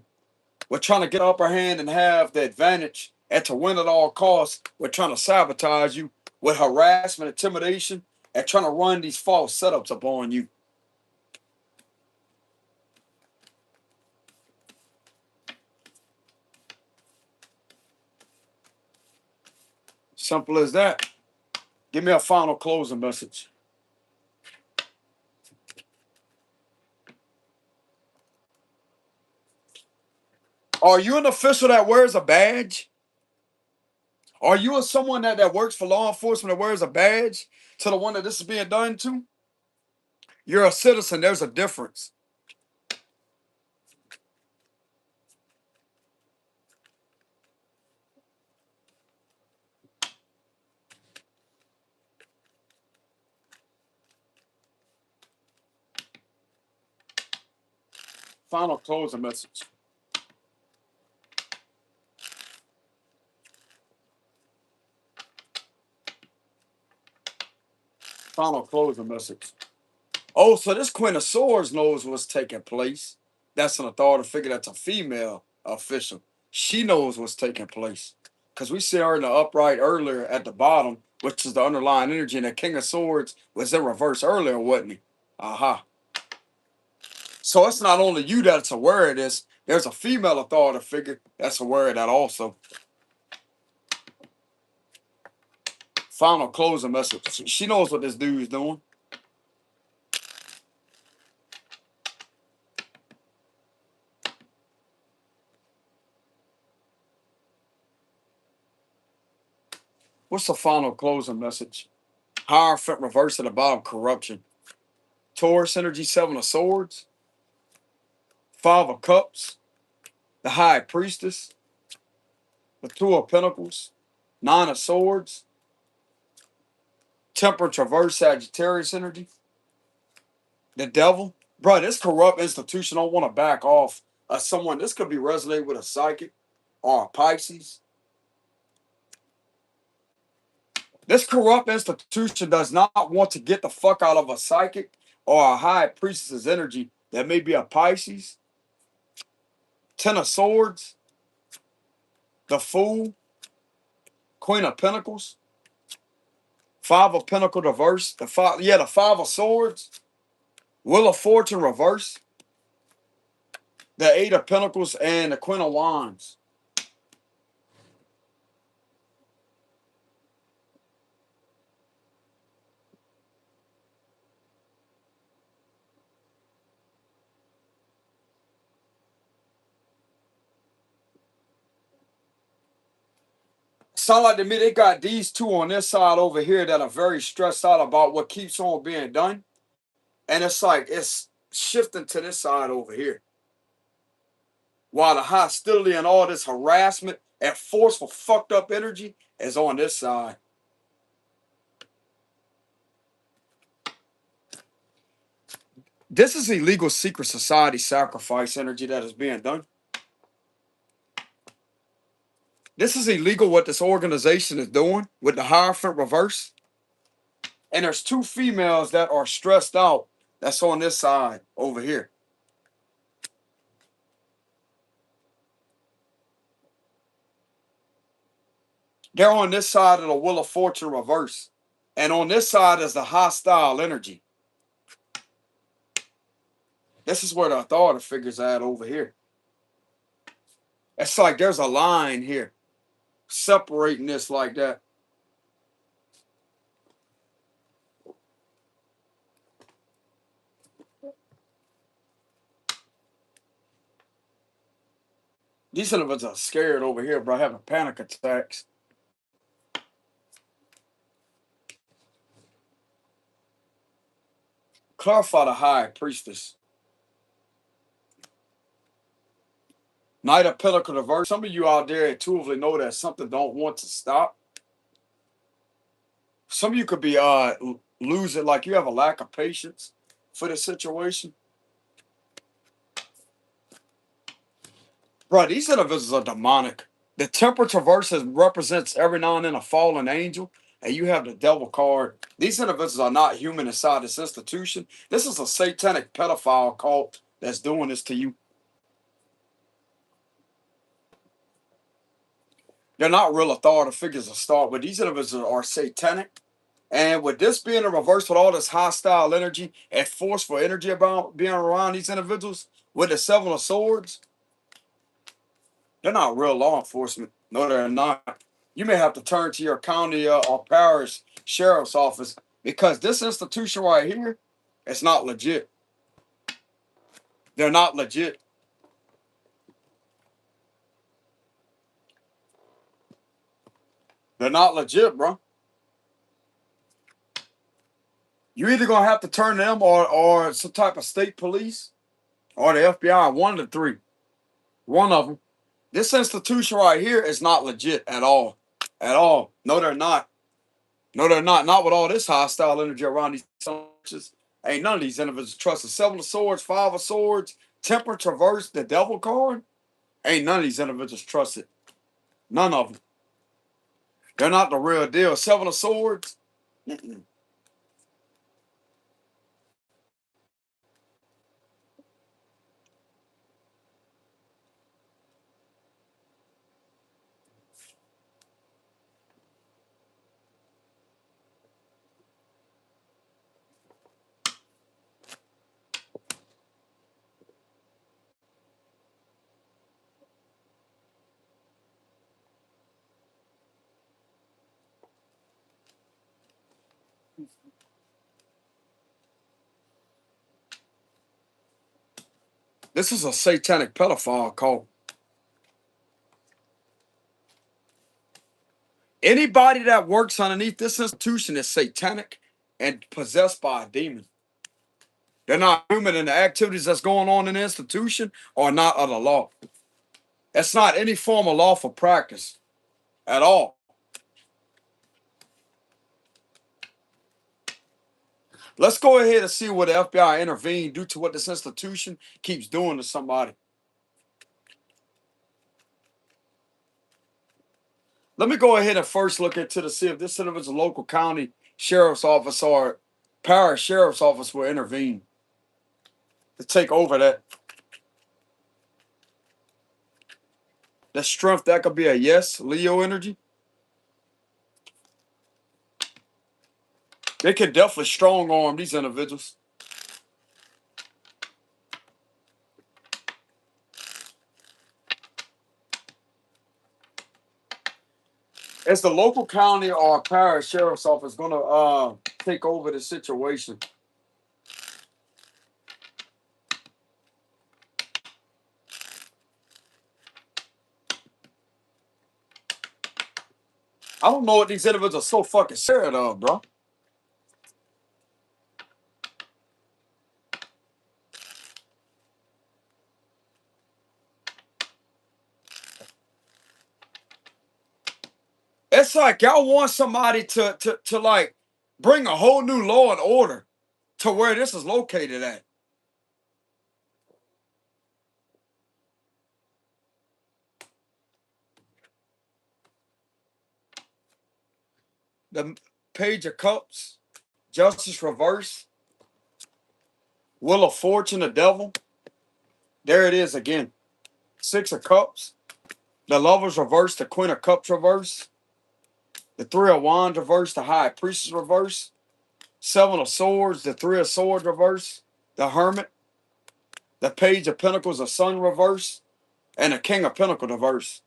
We're trying to get upper hand and have the advantage and to win at all costs. We're trying to sabotage you with harassment, intimidation, and trying to run these false setups upon you. Simple as that. Give me a final closing message. Are you an official that wears a badge? Are you someone that works for law enforcement that wears a badge to the one that this is being done to? You're a citizen. There's a difference. Final closing message. Final closing message. Oh, so this Queen of Swords knows what's taking place. That's an authority figure. That's a female official. She knows what's taking place. Because we see her in the upright earlier at the bottom, which is the underlying energy. And the King of Swords was in reverse earlier, wasn't he? Aha. So it's not only you that's aware of this. There's a female authority figure that's aware of that also. Final closing message. She knows what this dude's doing. What's the final closing message? Hierophant reverse at the bottom, corruption. Taurus energy, Seven of Swords. Five of Cups. The High Priestess. The Two of Pentacles. Nine of Swords. Temperance reverse, Sagittarius energy. The Devil. Bro, this corrupt institution don't want to back off someone. This could be resonating with a psychic or a Pisces. This corrupt institution does not want to get the fuck out of a psychic or a high priestess's energy that may be a Pisces. Ten of Swords, the Fool, Queen of Pentacles, Five of Pentacles reverse, the Five of Swords, Wheel of Fortune reverse, the Eight of Pentacles, and the Queen of Wands. Sound like to me they got these two on this side over here that are very stressed out about what keeps on being done. And it's like it's shifting to this side over here. while the hostility and all this harassment and forceful fucked up energy is on this side. This is illegal secret society sacrifice energy that is being done. This is illegal what this organization is doing with the Hierophant reverse. And there's two females that are stressed out that's on this side over here. They're on this side of the Wheel of Fortune reverse. And on this side is the hostile energy. This is where the authority figures at over here. It's like there's a line here separating this like that. These individuals are scared over here, bro, having panic attacks. Clarify the High Priestess. Knight of Pentacle reverse. Some of you out there intuitively know that something don't want to stop. Some of you could be losing, like you have a lack of patience for the situation. Bro, these individuals are demonic. The Temperate Reverse represents every now and then a fallen angel, and you have the Devil card. These individuals are not human inside this institution. This is a satanic pedophile cult that's doing this to you. They're not real authority figures to start with. These individuals are satanic. And with this being a reverse with all this hostile energy and forceful energy about being around these individuals with the Seven of Swords, they're not real law enforcement. No, they're not. You may have to turn to your county or parish sheriff's office because this institution right here is not legit. They're not legit. They're not legit, bro. You either gonna have to turn to them or some type of state police or the FBI. One of the three. One of them. This institution right here is not legit at all. At all. No, they're not. No, they're not. Not with all this hostile energy around these churches. Ain't none of these individuals trusted. Seven of Swords, Five of Swords, Temperate Traverse, the Devil card. Ain't none of these individuals trusted. None of them. They're not the real deal. Seven of Swords. Mm-mm. This is a satanic pedophile cult. Anybody that works underneath this institution is satanic and possessed by a demon. They're not human, and the activities that's going on in the institution are not of the law. It's not any form of lawful practice at all. Let's go ahead and see what the FBI intervened due to what this institution keeps doing to somebody. Let me go ahead and first look into to see if this individual local county sheriff's office or parish sheriff's office will intervene to take over that. The strength, that could be a yes, Leo energy. They could definitely strong arm these individuals. As the local county or parish sheriff's office going to take over the situation. I don't know what these individuals are so fucking scared of, bro. It's like y'all want somebody to like bring a whole new law and order to where this is located at. The Page of Cups, Justice reverse, Wheel of Fortune, the Devil. There it is again. Six of Cups, the Lovers reverse, the Queen of Cups reverse, the Three of Wands reverse, the High Priestess reverse, Seven of Swords, the Three of Swords reverse, the Hermit, the Page of Pentacles, the Sun reverse, and the King of Pentacles reverse.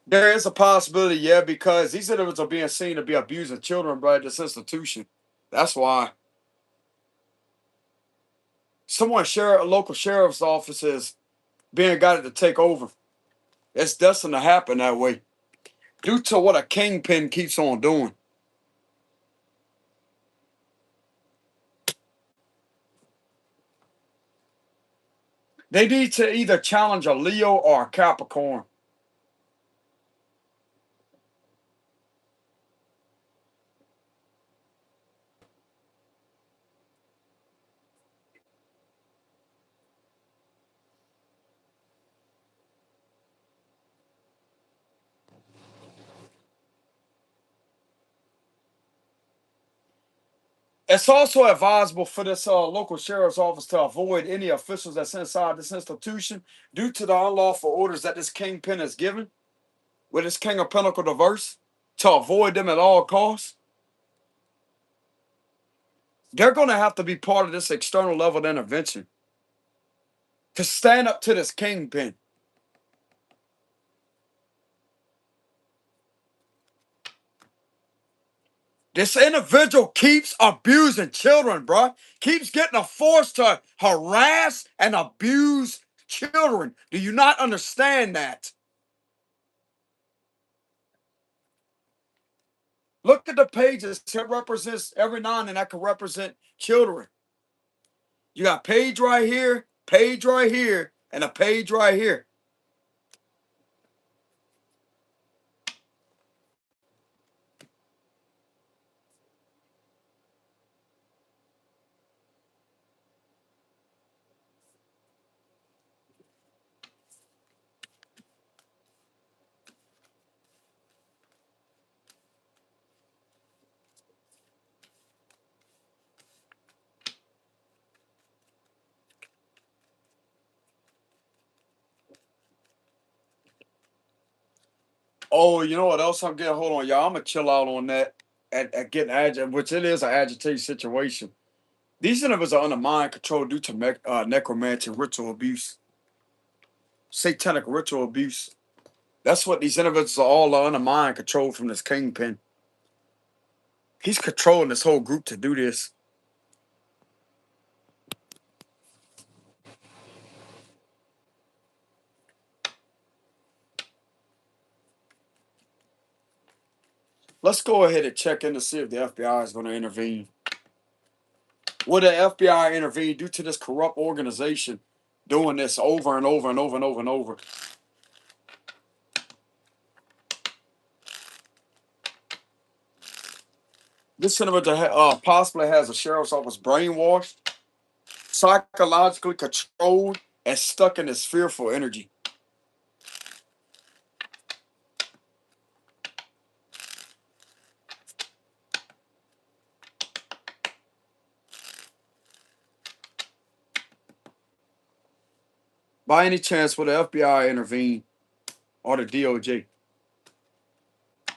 There is a possibility, yeah, because these individuals are being seen to be abusing children by this institution. That's why. A local sheriff's office is being guided to take over. It's destined to happen that way due to what a kingpin keeps on doing. They need to either challenge a Leo or a Capricorn. It's also advisable for this local sheriff's office to avoid any officials that's inside this institution due to the unlawful orders that this kingpin has given with this King of Pentacles reverse to avoid them at all costs. They're going to have to be part of this external level of intervention to stand up to this kingpin. This individual keeps abusing children, bro. Keeps getting a force to harass and abuse children. Do you not understand that? Look at the pages. It represents every nine, and that can represent children. You got page right here, and a page right here. Oh, you know what else I'm getting? Hold on, y'all. I'm gonna chill out on that at getting agitated, which it is an agitated situation. These individuals are under mind control due to necromancy, ritual abuse, satanic ritual abuse. That's what these individuals are all under mind control from this kingpin. He's controlling this whole group to do this. Let's go ahead and check in to see if the FBI is going to intervene. Will the FBI intervene due to this corrupt organization doing this over and over and over and over and over? This individual possibly has a sheriff's office brainwashed, psychologically controlled, and stuck in this fearful energy. By any chance, will the FBI intervene or the DOJ?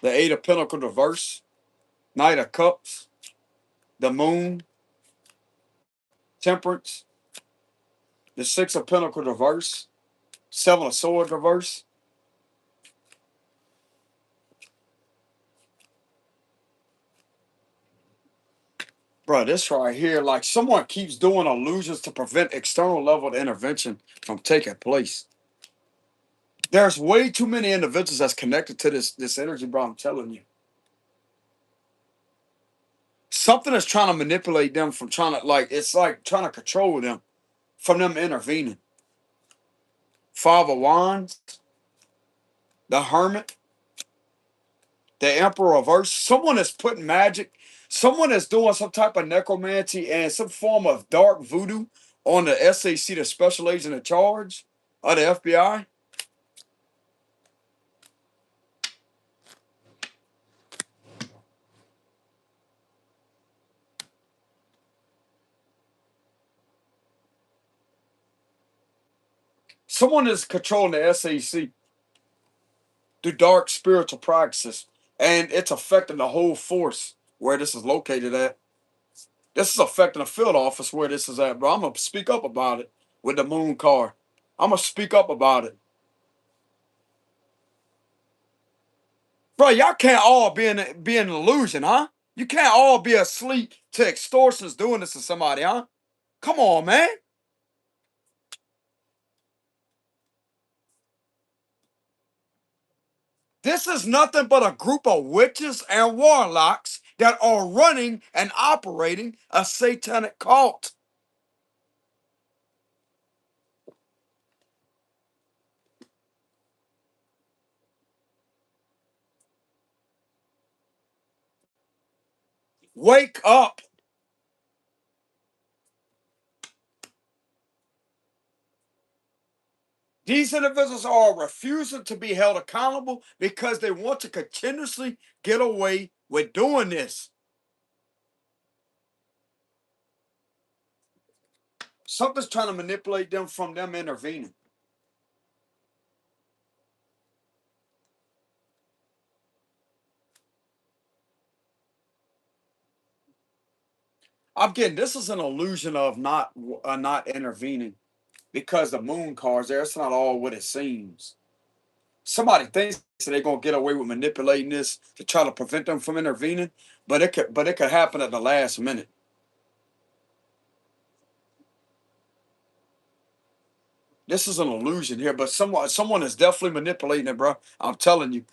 The Eight of Pentacles reverse, Knight of Cups, the Moon, Temperance, the Six of Pentacles reverse, Seven of Swords reverse. Bro, this right here, like someone keeps doing illusions to prevent external level of intervention from taking place. There's way too many individuals that's connected to this energy, bro. I'm telling you. Something is trying to manipulate them from trying to, like, it's like trying to control them from them intervening. Five of Wands, the Hermit, the Emperor of Earth. Someone is putting magic. Someone is doing some type of necromancy and some form of dark voodoo on the SAC, the special agent in charge of the FBI. Someone is controlling the SAC through dark spiritual practices, and it's affecting the whole force where this is located at. This is affecting the field office where this is at, bro. I'm gonna speak up about it with the moon car. I'm gonna speak up about it, bro. Y'all can't all be an illusion, huh? You can't all be asleep to extortions doing this to somebody, huh? Come on, man. This is nothing but a group of witches and warlocks that are running and operating a satanic cult. Wake up. These individuals are refusing to be held accountable because they want to continuously get away with doing this. Something's trying to manipulate them from them intervening. I'm getting this is an illusion of not intervening because the moon cards there. It's not all what it seems. Somebody thinks that they're gonna get away with manipulating this to try to prevent them from intervening, but it could happen at the last minute. This is an illusion here, but someone is definitely manipulating it, bro. I'm telling you.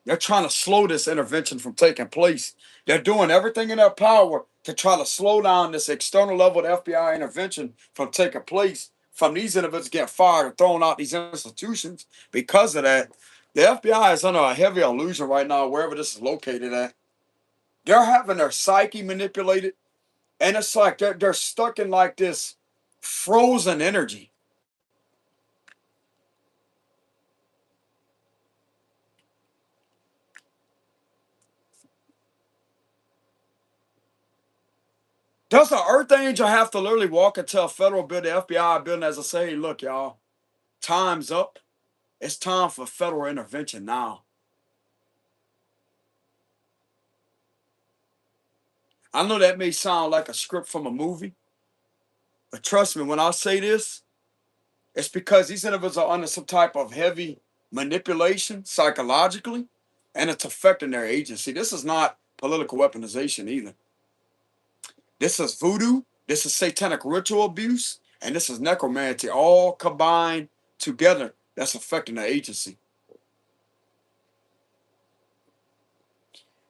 They're trying to slow this intervention from taking place. They're doing everything in their power to try to slow down this external level of FBI intervention from taking place, from these individuals getting fired or thrown out these institutions. Because of that, the FBI is under a heavy illusion right now, wherever this is located at. They're having their psyche manipulated, and it's like they're stuck in like this frozen energy. Does the Earth Angel have to literally walk into a federal building, FBI building, as I say, hey, look, y'all, time's up. It's time for federal intervention now. I know that may sound like a script from a movie, but trust me, when I say this, it's because these individuals are under some type of heavy manipulation psychologically, and it's affecting their agency. This is not political weaponization either. This is voodoo, this is satanic ritual abuse, and this is necromancy all combined together that's affecting the agency.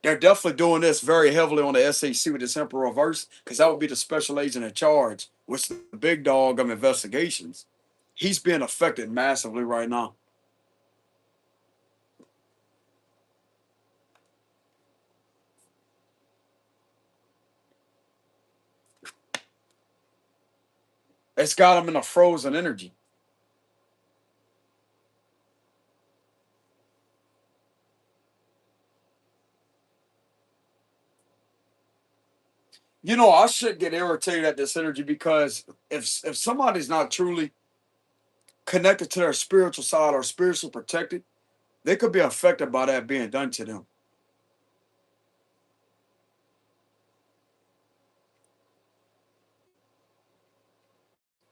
They're definitely doing this very heavily on the SAC with this Emperor reverse, because that would be the special agent in charge, which is the big dog of investigations. He's being affected massively right now. It's got him in a frozen energy. You know, I should get irritated at this energy because if somebody's not truly connected to their spiritual side or spiritually protected, they could be affected by that being done to them.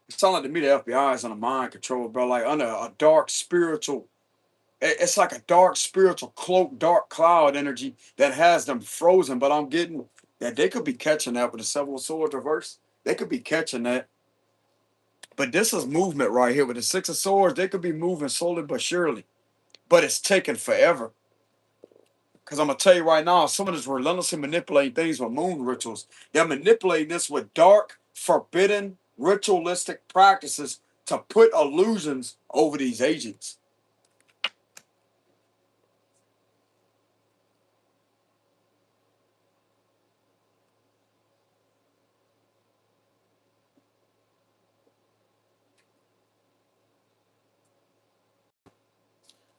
It sounds like to me the FBI is under mind control, bro. Like under a dark spiritual, it's like a dark spiritual cloak, dark cloud energy that has them frozen. But I'm getting that they could be catching that with the Seven Swords reverse. They could be catching that. But this is movement right here with the Six of Swords. They could be moving slowly but surely. But it's taking forever. Because I'm going to tell you right now, someone is relentlessly manipulating things with moon rituals. They're manipulating this with dark, forbidden, ritualistic practices to put illusions over these agents.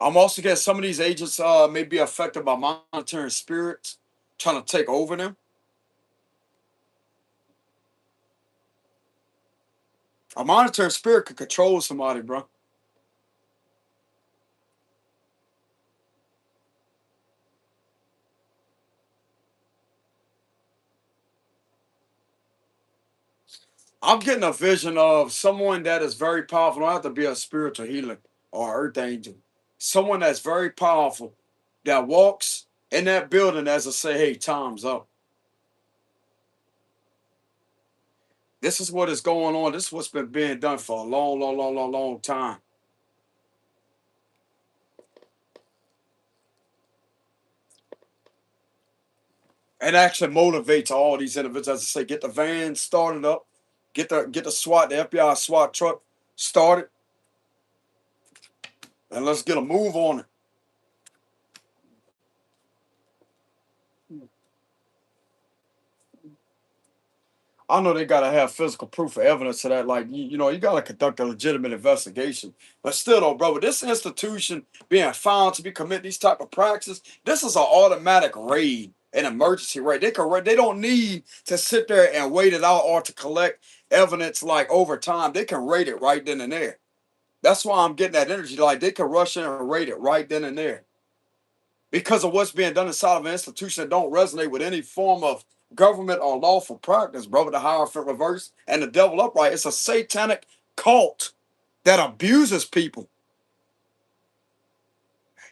I'm also getting some of these agents may be affected by monitoring spirits trying to take over them. A monitoring spirit could control somebody, bro. I'm getting a vision of someone that is very powerful. Don't have to be a spiritual healer or earth angel. Someone that's very powerful that walks in that building as I say, hey, time's up. This is what is going on. This is what's been being done for a long, long, long, long, long time. And actually motivates all these individuals, as I say, get the van started up, get the SWAT, the FBI SWAT truck started, and let's get a move on it. I know they gotta have physical proof or evidence of that. Like you gotta conduct a legitimate investigation. But still, though, bro, with this institution being found to be committing these type of practices, this is an automatic raid, an emergency raid. They don't need to sit there and wait it out or to collect evidence like over time. They can raid it right then and there. That's why I'm getting that energy. Like they can rush in and raid it right then and there because of what's being done inside of an institution that don't resonate with any form of government or lawful practice, brother. The Hierophant reverse and the devil upright. It's a satanic cult that abuses people.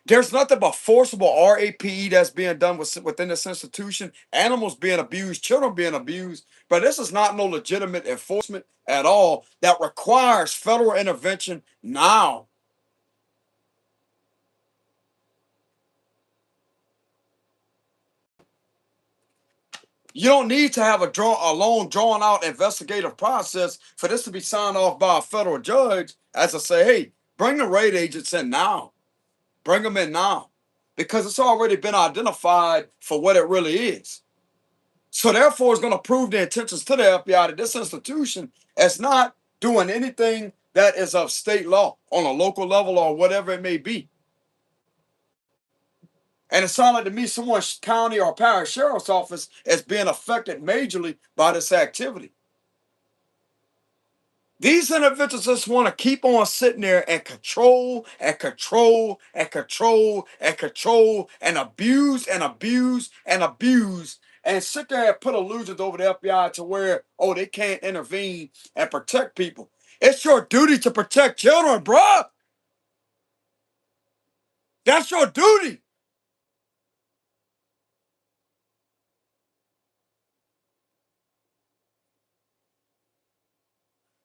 There's nothing but forcible RAPE that's being done within this institution. Animals being abused, children being abused. But this is not no legitimate enforcement at all that requires federal intervention now. You don't need to have a long, drawn out investigative process for this to be signed off by a federal judge. As I say, hey, bring the raid agents in now. Bring them in now, because it's already been identified for what it really is. So therefore, it's going to prove the intentions to the FBI that this institution is not doing anything that is of state law on a local level or whatever it may be. And it sounds like to me someone's county or parish sheriff's office is being affected majorly by this activity. These individuals just want to keep on sitting there and control and control and control and control and abuse and abuse and abuse and sit there and put illusions over the FBI to where, oh, they can't intervene and protect people. It's your duty to protect children, bruh. That's your duty.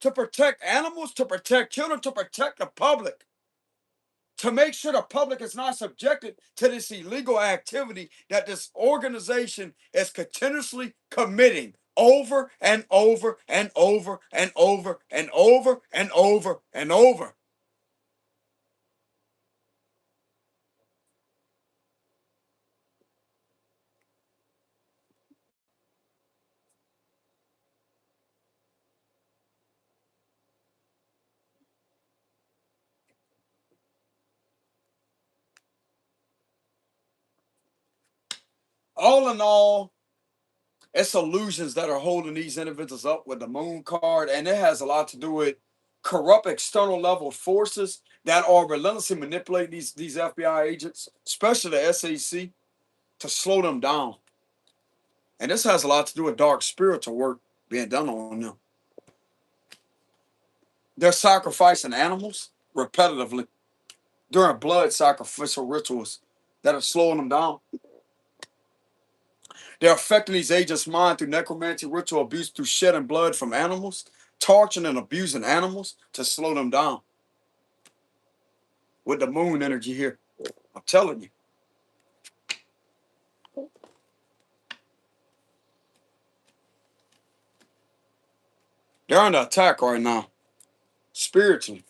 To protect animals, to protect children, to protect the public. To make sure the public is not subjected to this illegal activity that this organization is continuously committing over and over and over and over and over and over and over. All in all, it's illusions that are holding these individuals up with the moon card, and it has a lot to do with corrupt external level forces that are relentlessly manipulating these FBI agents, especially the SAC, to slow them down. And this has a lot to do with dark spiritual work being done on them. They're sacrificing animals repetitively during blood sacrificial rituals that are slowing them down. They're affecting these agents' mind through necromancy, ritual abuse, through shedding blood from animals, torturing and abusing animals to slow them down. With the moon energy here, I'm telling you. They're under attack right now. spiritually.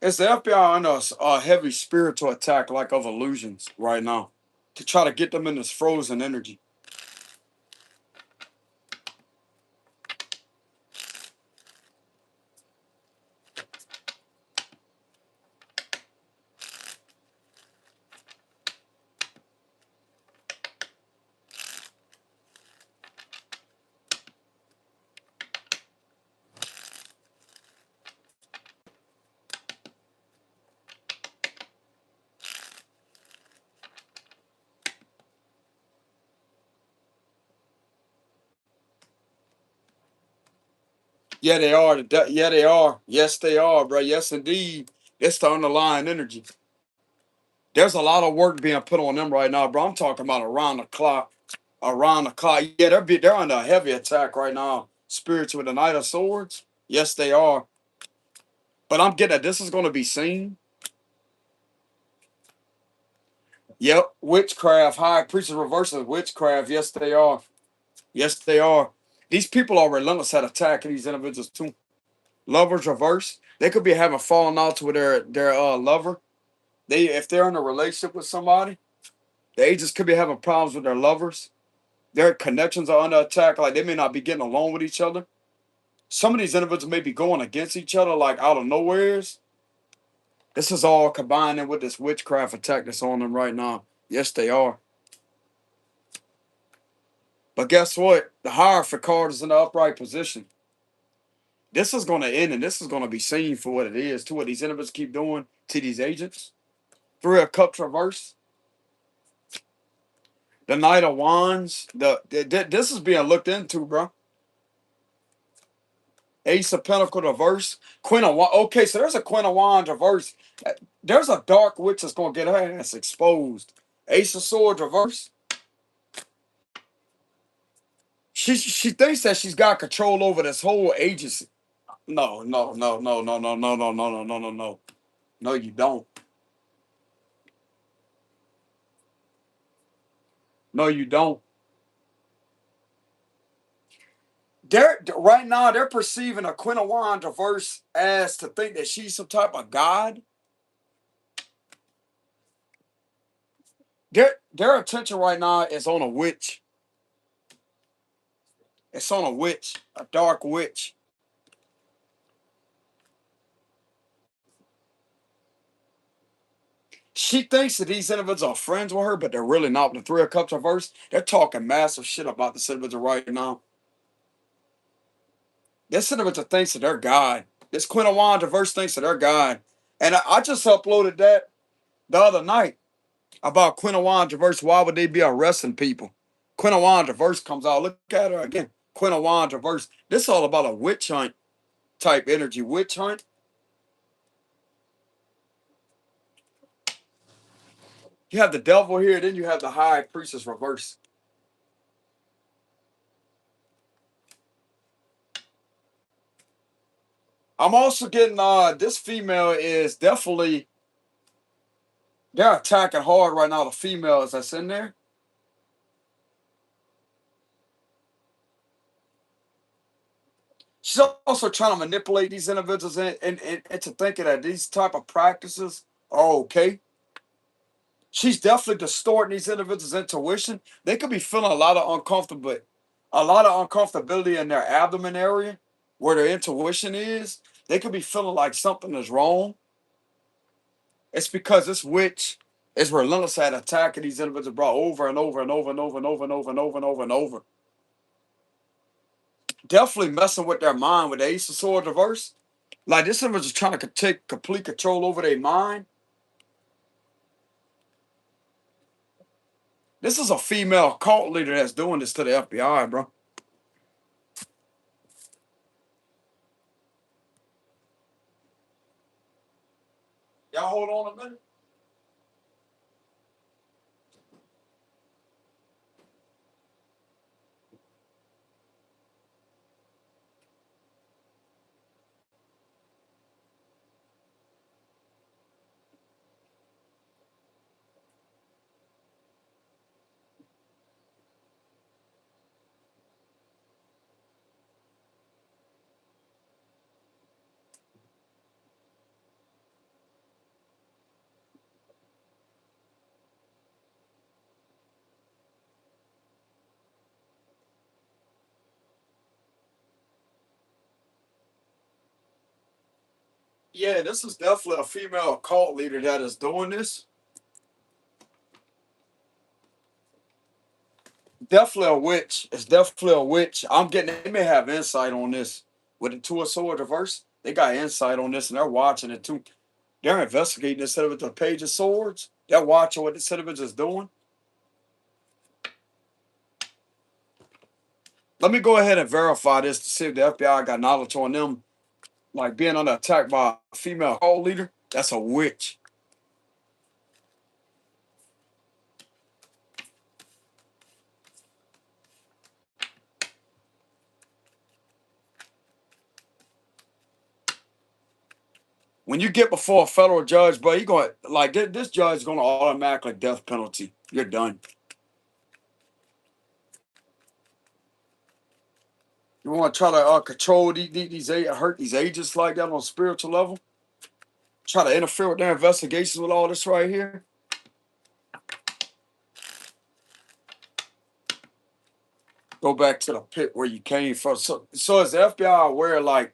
It's the FBI under a heavy spiritual attack, like of illusions, right now, to try to get them in this frozen energy. Yeah, they are. Yeah, they are. Yes, they are, bro. Yes, indeed. It's the underlying energy. There's a lot of work being put on them right now, bro. I'm talking about around the clock. Around the clock. Yeah, they're under a heavy attack right now. Spirits with the Knight of Swords. Yes, they are. But I'm getting that this is going to be seen. Yep, witchcraft. High priestess reverses witchcraft. Yes, they are. Yes, they are. These people are relentless at attacking these individuals too. Lovers reverse. They could be having fallen outs with their lover. If they're in a relationship with somebody, the agents could be having problems with their lovers. Their connections are under attack. Like they may not be getting along with each other. Some of these individuals may be going against each other, like out of nowheres. This is all combining with this witchcraft attack that's on them right now. Yes, they are. But guess what? The Hierophant card is in the upright position. This is going to end, and this is going to be seen for what it is, to what these individuals keep doing to these agents. Three of Cups reverse. The Knight of Wands. This is being looked into, bro. Ace of Pentacles reverse. Queen of Wands. Okay, so there's a Queen of Wands reverse. There's a dark witch that's going to get her ass exposed. Ace of Swords reverse. She thinks that she's got control over this whole agency. No, no, no, no, no, no, no, no, no, no, no, no, no. No, you don't. No, you don't. They're right now they're perceiving a Queen of Wands reverse as to think that she's some type of god. Their attention right now is on a witch. It's on a witch, a dark witch. She thinks that these individuals are friends with her, but they're really not. With the Three of Cups reverse, they're talking massive shit about this individual right now. This individual thinks that they're God. This Queen of Wands reverse thinks that they're God. And I just uploaded that the other night about Queen of Wands reverse. Why would they be arresting people? Queen of Wands reverse comes out. Look at her again. Queen of Wands reverse. This is all about a witch hunt type energy. Witch hunt. You have the devil here, then you have the high priestess reverse. I'm also getting this female is definitely they're attacking hard right now. The females that's in there. She's also trying to manipulate these individuals into thinking that these type of practices are okay. She's definitely distorting these individuals' intuition. They could be feeling a lot of uncomfortability in their abdomen area where their intuition is. They could be feeling like something is wrong. It's because this witch is relentless at attacking these individuals, brought over and over and over and over and over and over and over and over and over. Definitely messing with their mind with the Ace of Swords reverse. Like this individual is trying to take complete control over their mind. This is a female cult leader that's doing this to the FBI, bro. Y'all hold on a minute. Yeah, this is definitely a female cult leader that is doing this. Definitely a witch. It's definitely a witch. I'm getting. They may have insight on this with the two of sword reverse. They got insight on this, and they're watching it too. They're investigating instead of it the page of swords. They're watching what this individual is doing. Let me go ahead and verify this to see if the FBI got knowledge on them, like being under attack by a female cult leader. That's a witch. When you get before a federal judge, bro, you going like this judge is going to automatically death penalty. You're done. You want to try to control hurt these agents like that on a spiritual level? Try to interfere with their investigations with all this right here? Go back to the pit where you came from. So is the FBI aware, like,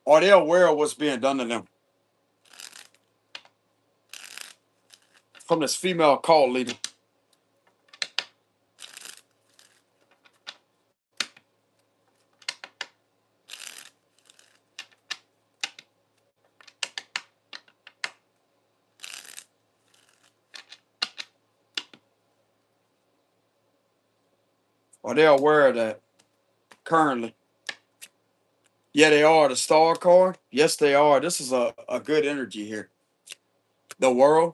are they aware of what's being done to them from this female cult leader? Are they aware of that currently? Yeah, they are. The star card? Yes, they are. This is a good energy here. The world,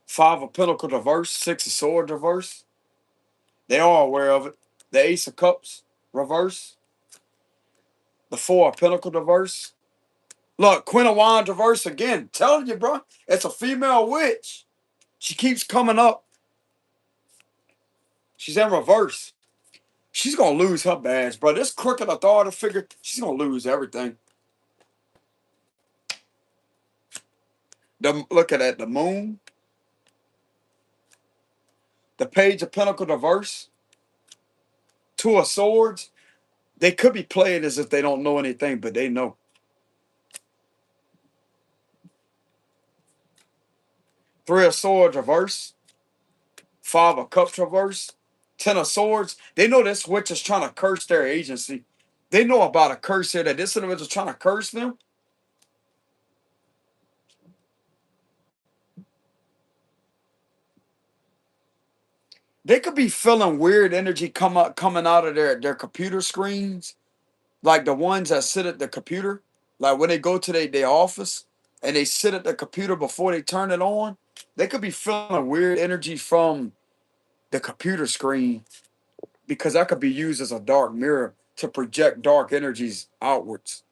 five of pentacles reverse, six of swords reverse. They are aware of it. The ace of cups reverse. The four of pentacles reverse. Look, Queen of Wands reverse again. Telling you, bro, it's a female witch. She keeps coming up. She's in reverse. She's gonna lose her badge, bro. This crooked authority figure, she's gonna lose everything. Look at that, the moon, the page of pentacle reverse, two of swords. They could be playing as if they don't know anything, but they know. Three of swords reverse, five of cups reverse, ten of swords. They know this witch is trying to curse their agency. They know about a curse here that this individual is trying to curse them. They could be feeling weird energy coming out of their computer screens, like the ones that sit at the computer, like when they go to their office and they sit at the computer before they turn it on. They could be feeling weird energy from the computer screen because that could be used as a dark mirror to project dark energies outwards.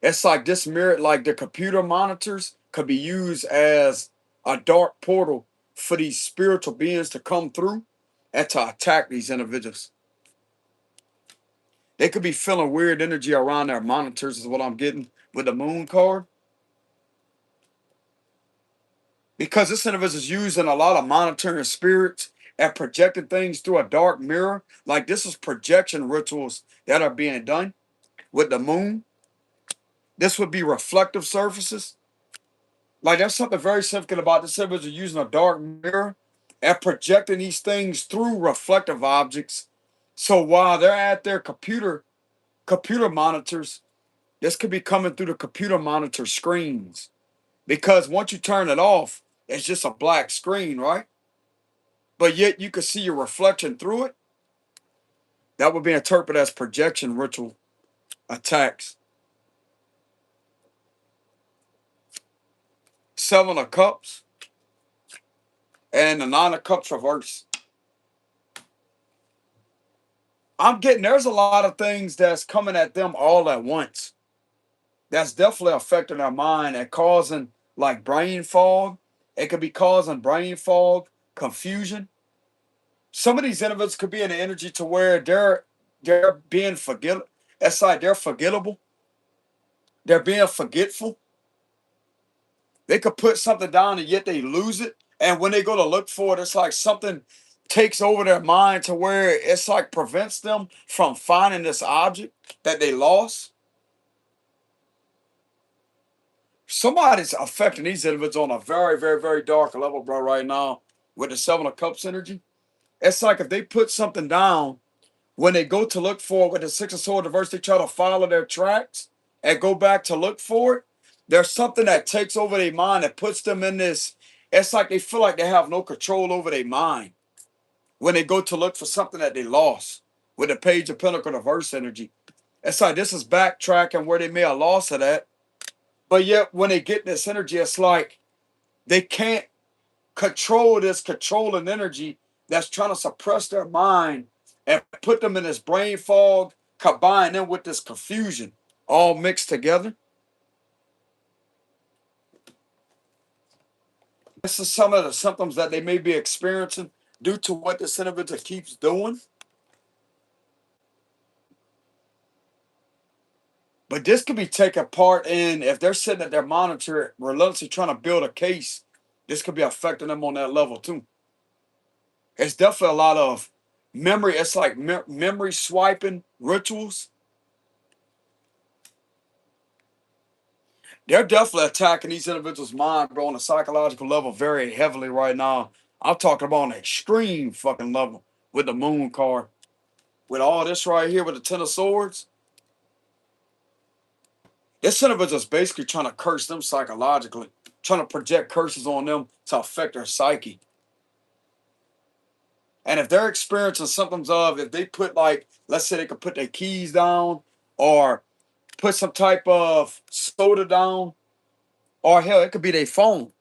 It's like this mirror, like the computer monitors, could be used as a dark portal for these spiritual beings to come through and to attack these individuals. They could be feeling weird energy around their monitors, is what I'm getting with the moon card. Because this individual is using a lot of monitoring spirits and projecting things through a dark mirror. Like this is projection rituals that are being done with the moon. This would be reflective surfaces. Like there's something very significant about this individual using a dark mirror and projecting these things through reflective objects. So while they're at their computer monitors, this could be coming through the computer monitor screens. Because once you turn it off, it's just a black screen, right? But yet you can see your reflection through it. That would be interpreted as projection ritual attacks. Seven of Cups and the Nine of Cups reverse. I'm getting there's a lot of things that's coming at them all at once. That's definitely affecting their mind and causing like brain fog. It could be causing brain fog, confusion. Some of these individuals could be in an energy to where they're being forget. It's like they're forgettable. They're being forgetful. They could put something down and yet they lose it. And when they go to look for it, it's like something takes over their mind to where it's like prevents them from finding this object that they lost. somebody's affecting these individuals on a very, very, very dark level, bro, right now with the Seven of Cups energy. It's like if they put something down, when they go to look for it with the Six of Swords reverse, they try to follow their tracks and go back to look for it. There's something that takes over their mind that puts them in this. It's like they feel like they have no control over their mind when they go to look for something that they lost with the Page of Pentacle reverse energy. It's like this is backtracking where they may have lost it at. But yet, when they get this energy, it's like they can't control this controlling energy that's trying to suppress their mind and put them in this brain fog, combine them with this confusion, all mixed together. This is some of the symptoms that they may be experiencing due to what this individual keeps doing. But this could be taken part in if they're sitting at their monitor relentlessly trying to build a case. This could be affecting them on that level too. It's definitely a lot of memory. It's like memory swiping rituals. They're definitely attacking these individuals' mind, bro, on a psychological level very heavily right now. I'm talking about on an extreme fucking level with the moon card. With all this right here with the Ten of Swords, this individual is basically trying to curse them psychologically, trying to project curses on them to affect their psyche. And if they're experiencing symptoms of, if they put like, let's say they could put their keys down or put some type of soda down, or hell, it could be their phone.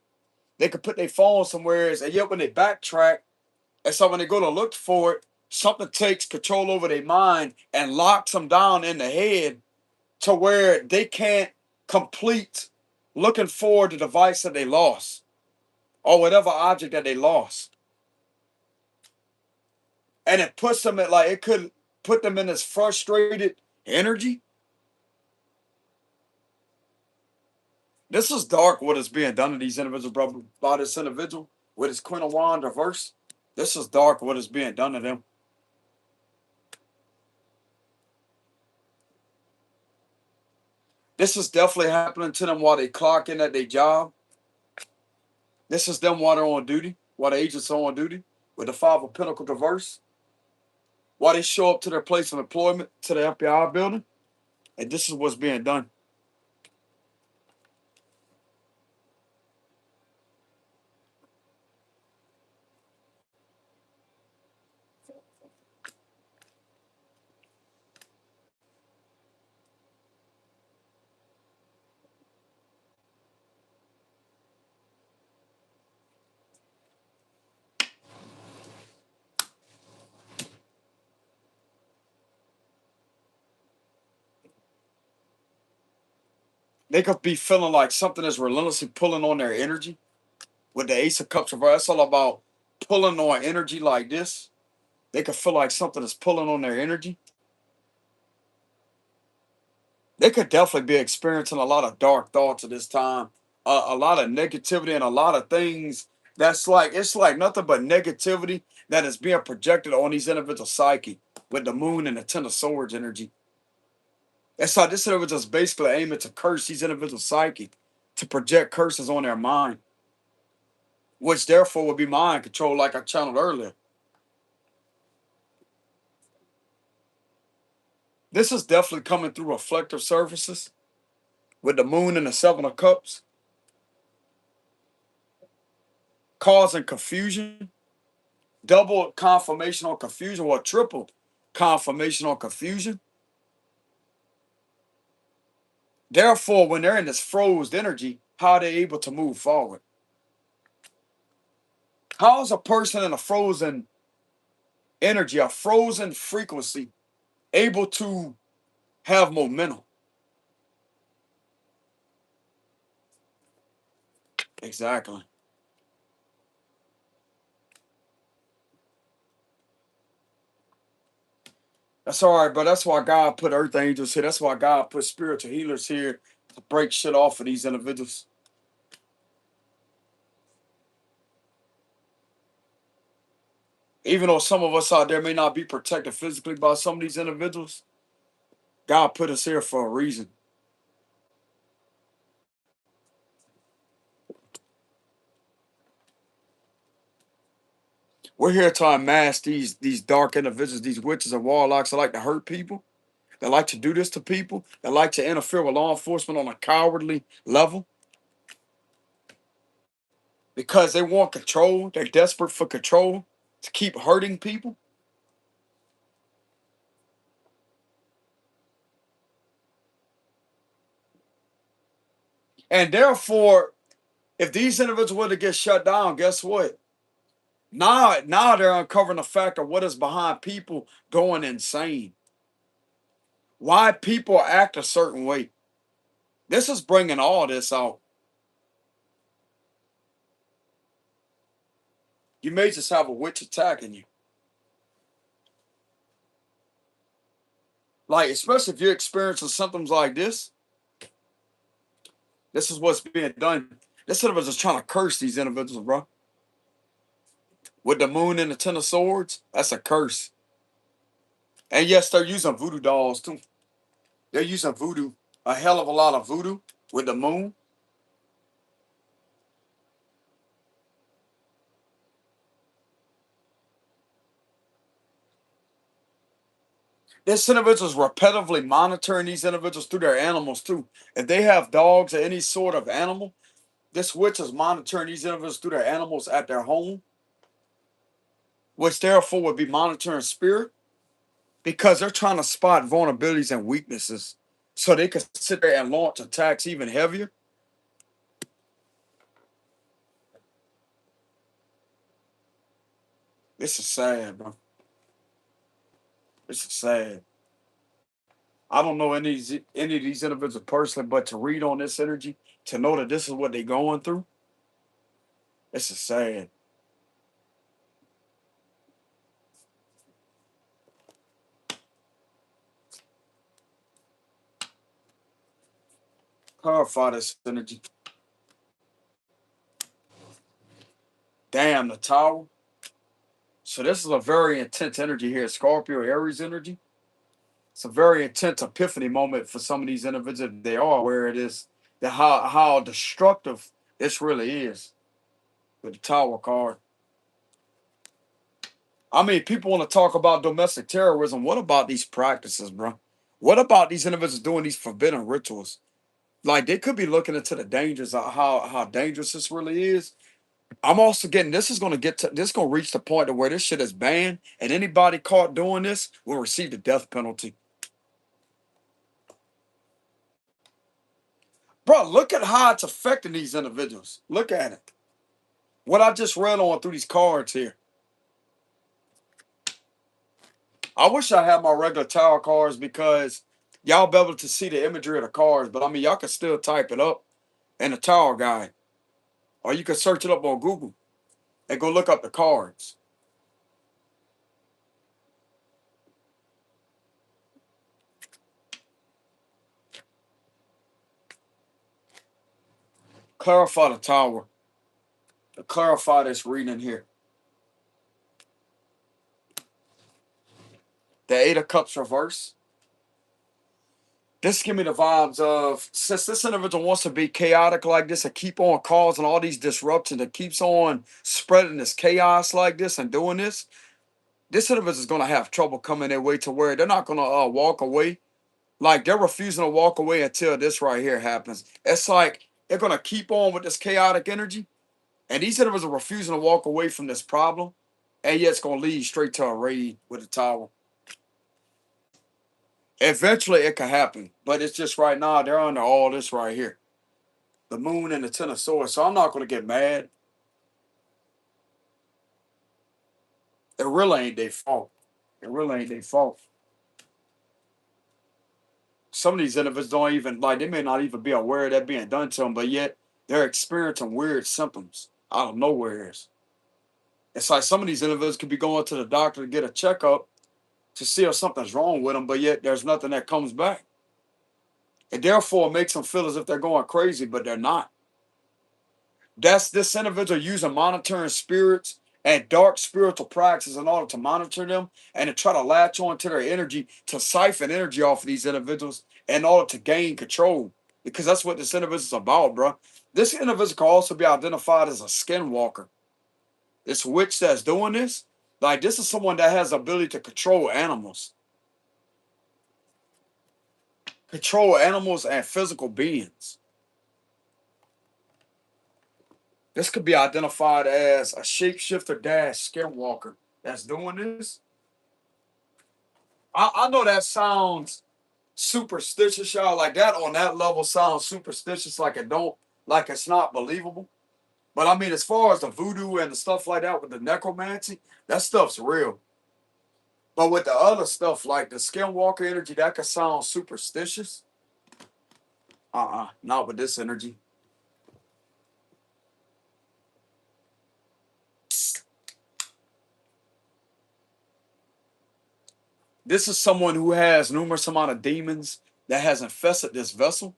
They could put their phone somewhere, and yet when they backtrack, and so when they go to look for it, something takes control over their mind and locks them down in the head to where they can't complete looking for the device that they lost or whatever object that they lost. And it puts them at like, it could put them in this frustrated energy. This is dark what is being done to these individuals, bro, by this individual with his Queen of Wands reverse. This is dark what is being done to them. This is definitely happening to them while they clock in at their job. This is them while they're on duty, while the agents are on duty with the Five of Pentacles reverse. While they show up to their place of employment, to the FBI building. And this is what's being done. They could be feeling like something is relentlessly pulling on their energy. With the Ace of Cups reverse, it's all about pulling on energy like this. They could feel like something is pulling on their energy. They could definitely be experiencing a lot of dark thoughts at this time, a lot of negativity and a lot of things that's like it's like nothing but negativity that is being projected on these individual psyche with the moon and the Ten of Swords energy. That's how this individual is basically aiming to curse these individual psyche, to project curses on their mind, which therefore would be mind control, like I channeled earlier. This is definitely coming through reflective surfaces with the moon and the Seven of Cups, causing confusion, double confirmation on confusion, or triple confirmation on confusion. Therefore, when they're in this froze energy, how are they able to move forward? How is a person in a frozen energy, a frozen frequency, able to have momentum? Exactly. That's all right, but that's why God put earth angels here. That's why God put spiritual healers here to break shit off of these individuals. Even though some of us out there may not be protected physically by some of these individuals, God put us here for a reason. We're here to unmask these dark individuals, these witches and warlocks that like to hurt people, that like to do this to people, that like to interfere with law enforcement on a cowardly level because they want control. They're desperate for control to keep hurting people. And therefore, if these individuals were to get shut down, guess what? Now they're uncovering the fact of what is behind people going insane. Why people act a certain way. This is bringing all this out. You may just have a witch attacking you. Like, especially if you're experiencing symptoms like this is what's being done. This individual is trying to curse these individuals, bro. With the moon and the ten of swords, that's a curse. And yes, they're using voodoo dolls too. They're using voodoo, a hell of a lot of voodoo with the moon. This individual is repetitively monitoring these individuals through their animals too. If they have dogs or any sort of animal, this witch is monitoring these individuals through their animals at their home, which therefore would be monitoring spirit because they're trying to spot vulnerabilities and weaknesses so they can sit there and launch attacks even heavier. This is sad, bro. This is sad. I don't know any of these individuals personally, but to read on this energy, to know that this is what they're going through, this is sad. Clarify this energy. Damn, the tower. So this is a very intense energy here. Scorpio, Aries energy. It's a very intense epiphany moment for some of these individuals. They are aware it is that how destructive this really is with the tower card. I mean, people want to talk about domestic terrorism. What about these practices, bro? What about these individuals doing these forbidden rituals? Like they could be looking into the dangers of how dangerous this really is. I'm also getting this is gonna get to this gonna reach the point to where this shit is banned, and anybody caught doing this will receive the death penalty. Bro, look at how it's affecting these individuals. Look at it. What I just read on through these cards here. I wish I had my regular tarot cards because y'all be able to see the imagery of the cards, but I mean y'all can still type it up in the tarot guide. Or you can search it up on Google and go look up the cards. Clarify the tower. To clarify this reading here. The Eight of Cups reverse. This give me the vibes of since this individual wants to be chaotic like this and keep on causing all these disruptions and keeps on spreading this chaos like this and doing this individual is gonna have trouble coming their way to where they're not gonna walk away. Like they're refusing to walk away until this right here happens. It's like they're gonna keep on with this chaotic energy, and these individuals are refusing to walk away from this problem, and yet it's gonna lead straight to a raid with a tower. Eventually, it could happen, but it's just right now they're under all this right here, the moon and the ten of swords. So I'm not gonna get mad. It really ain't their fault. It really ain't their fault. Some of these individuals don't even like they may not even be aware of that being done to them, but yet they're experiencing weird symptoms out of nowhere. It's like some of these individuals could be going to the doctor to get a checkup to see if something's wrong with them, but yet there's nothing that comes back. And therefore it makes them feel as if they're going crazy, but they're not. That's this individual using monitoring spirits and dark spiritual practices in order to monitor them and to try to latch on to their energy, to siphon energy off of these individuals in order to gain control. Because that's what this individual is about, bro. This individual can also be identified as a skinwalker. this witch that's doing this, like this is someone that has the ability to control animals and physical beings. This could be identified as a shapeshifter dash skinwalker that's doing this. I know that sounds superstitious, y'all. Like that on that level sounds superstitious, like it don't, like it's not believable. But I mean, as far as the voodoo and the stuff like that with the necromancy, that stuff's real. But with the other stuff like the skinwalker energy, that could sound superstitious. Not with this energy. This is someone who has numerous amount of demons that has infested this vessel,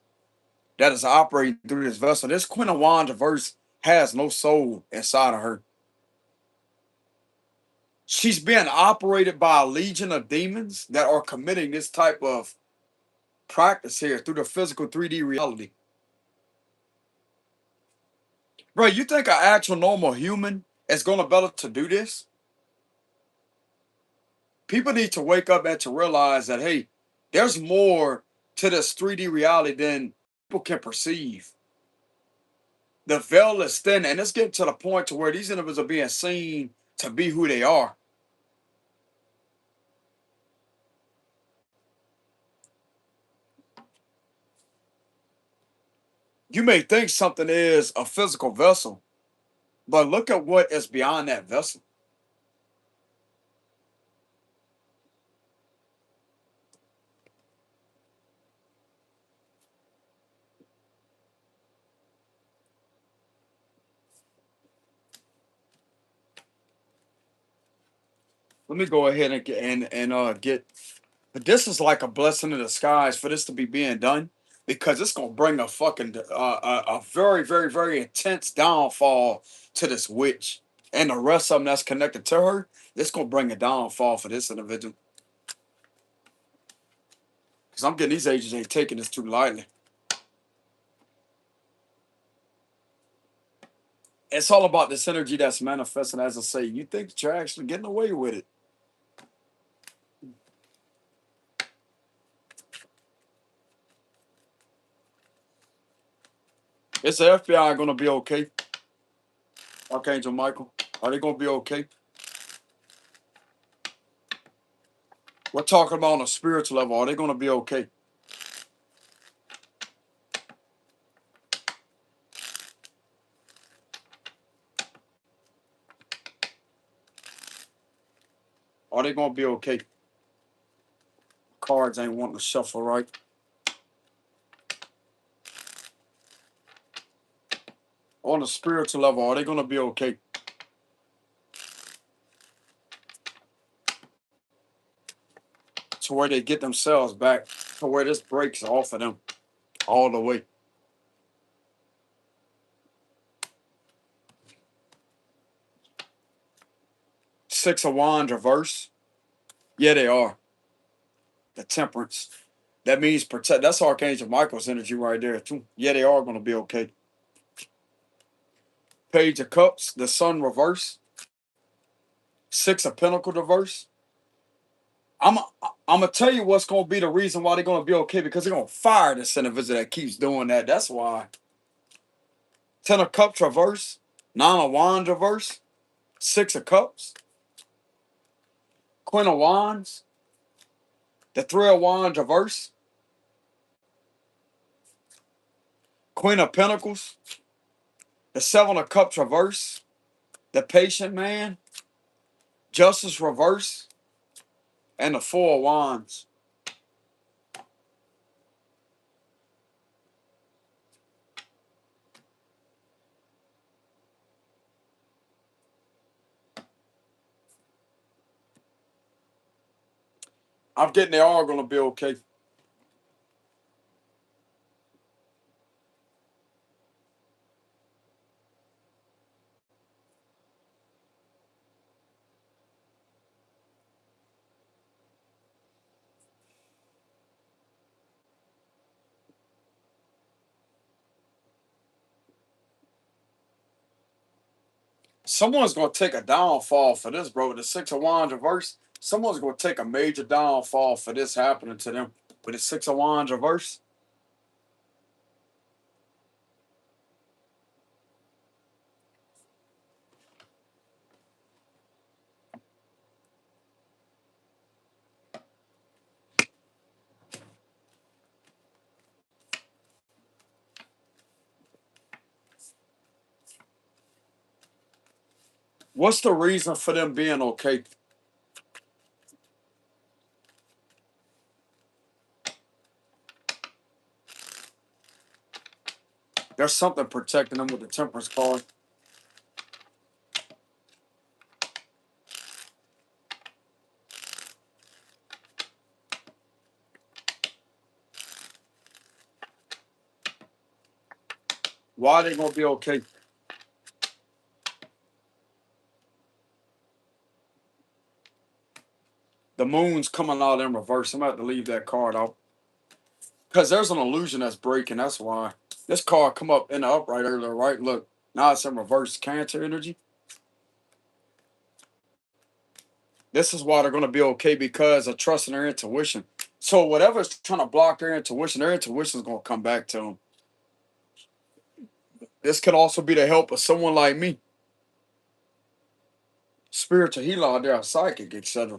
that is operating through this vessel. This Queen of Wands reverse has no soul inside of her. She's being operated by a legion of demons that are committing this type of practice here through the physical 3D reality. Bro, you think an actual normal human is going to be able to do this? People need to wake up and to realize that, hey, there's more to this 3D reality than people can perceive. The veil is thin, and it's getting to the point to where these individuals are being seen to be who they are. You may think something is a physical vessel, but look at what is beyond that vessel. Let me go ahead and get. This is like a blessing in disguise for this to be being done, because it's gonna bring a fucking a very very very intense downfall to this witch and the rest of them that's connected to her. It's gonna bring a downfall for this individual, because I'm getting these agents ain't taking this too lightly. It's all about this energy that's manifesting. As I say, you think that you're actually getting away with it. Is the FBI gonna be okay? Archangel Michael, are they gonna be okay? We're talking about on a spiritual level. Are they gonna be okay? Are they gonna be okay? Cards ain't wanting to shuffle right. On a spiritual level, are they gonna be okay? To where they get themselves back, to where this breaks off of them all the way. Six of Wands reverse. Yeah, they are. The Temperance. That means protect. That's Archangel Michael's energy right there too. Yeah, they are gonna be okay. Page of Cups. The Sun reverse. Six of Pentacles reverse. I'm I'm gonna tell you what's gonna be the reason why they're gonna be okay, because they're gonna fire this individual that keeps doing that. That's why. Ten of Cups reverse. Nine of Wands reverse. Six of Cups. Queen of Wands. The Three of Wands reverse. Queen of Pentacles. The Seven of Cups reverse. The Patient Man. Justice reverse. And the Four of Wands. I'm getting they are gonna be okay. Someone's gonna take a downfall for this, bro. With the Six of Wands reverse, someone's gonna take a major downfall for this happening to them. With the Six of Wands reverse, what's the reason for them being okay? There's something protecting them with the Temperance card. Why they gonna be okay? The moon's coming out in reverse. I'm about to leave that card out because there's an illusion that's breaking. That's why this card come up in the upright earlier, right? Look, now it's in reverse. Cancer energy. This is why they're gonna be okay because of trusting their intuition. So whatever's trying to block their intuition is gonna come back to them. This could also be the help of someone like me, spiritual healer out there, a psychic, etc.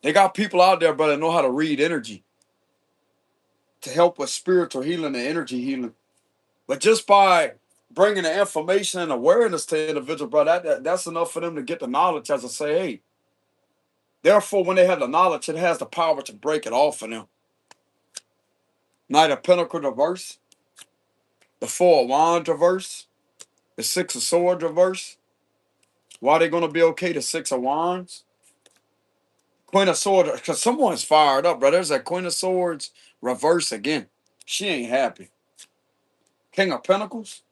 They got people out there, but they know how to read energy to help with spiritual healing and energy healing. But just by bringing the information and awareness to the individual, bro, that's enough for them to get the knowledge as to say, hey, therefore, when they have the knowledge, it has the power to break it off for them. Knight of Pentacles reverse, the Four of Wands reverse, the Six of Swords reverse. Why are they going to be okay? The Six of Wands, Queen of Swords, because someone's fired up, bro. There's that Queen of Swords reverse again. She ain't happy. King of Pentacles,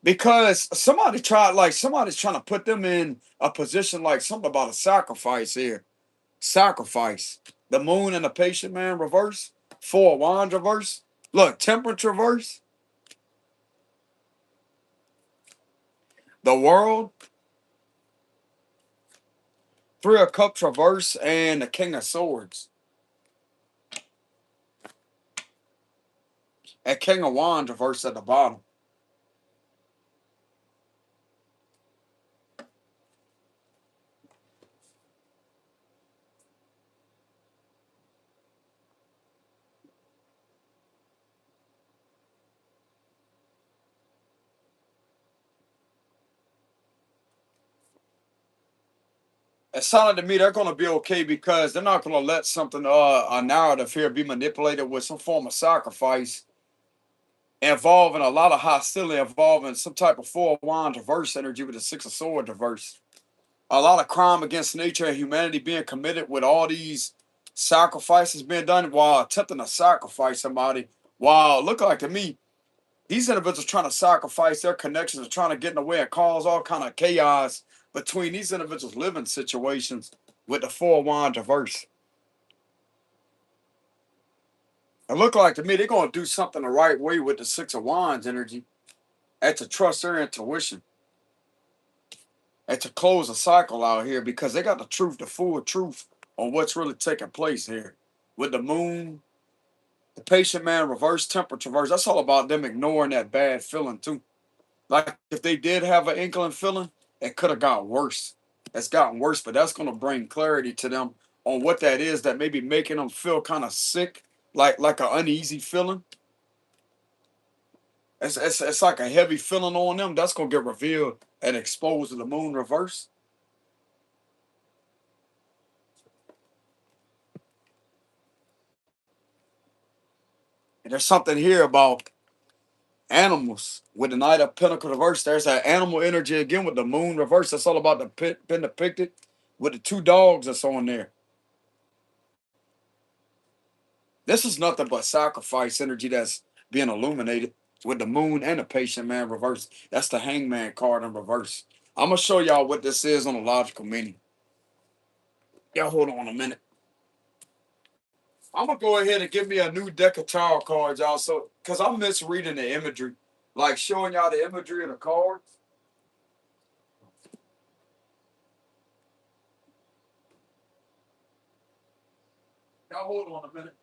because somebody's trying to put them in a position like something about a sacrifice here. Sacrifice. The moon and the patient man reverse. Four of Wands reverse. Look, Temperance reverse. The World. Three of Cups reverse and the King of Swords. And King of Wands reverse at the bottom. It sounded to me they're going to be okay because they're not going to let something, a narrative here, be manipulated with some form of sacrifice involving a lot of hostility, involving some type of Four of Wands reverse energy with the Six of Swords reverse. A lot of crime against nature and humanity being committed with all these sacrifices being done while attempting to sacrifice somebody. While look like to me, these individuals trying to sacrifice their connections and trying to get in the way and cause all kind of chaos between these individuals' living situations with the Four of Wands reverse. It look like to me they're going to do something the right way with the Six of Wands energy and to trust their intuition and to close a cycle out here because they got the truth, the full truth on what's really taking place here. With the moon, the patient man, reverse temperature reverse, that's all about them ignoring that bad feeling too. Like if they did have an inkling feeling, it could have got worse. It's gotten worse, but that's gonna bring clarity to them on what that is that may be making them feel kind of sick, like an uneasy feeling. It's like a heavy feeling on them. That's gonna get revealed and exposed to the moon reverse. And there's something here about animals with the Knight of Pentacles reverse. There's that animal energy again with the moon reverse. That's all about the pit been depicted with the two dogs that's on there. This is nothing but sacrifice energy that's being illuminated with the moon and the patient man reverse. That's the hangman card in reverse. I'm gonna show y'all what this is on a logical meaning. Y'all hold on a minute. I'm gonna go ahead and give me a new deck of tarot cards, y'all. So, cause I'm misreading the imagery. like showing y'all the imagery of the cards. Now hold on a minute.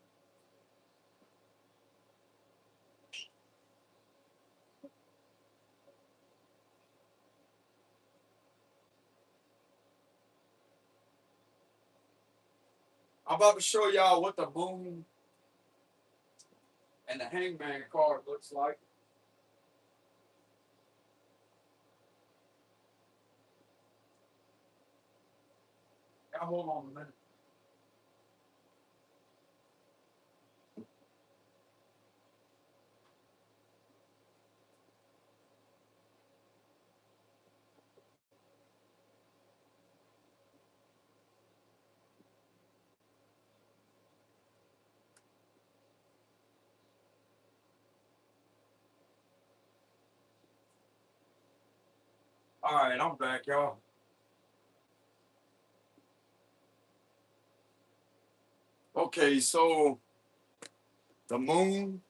I'm about to show y'all what the moon and the hangman card looks like. Now hold on a minute. All right, I'm back, y'all. Okay, so the moon.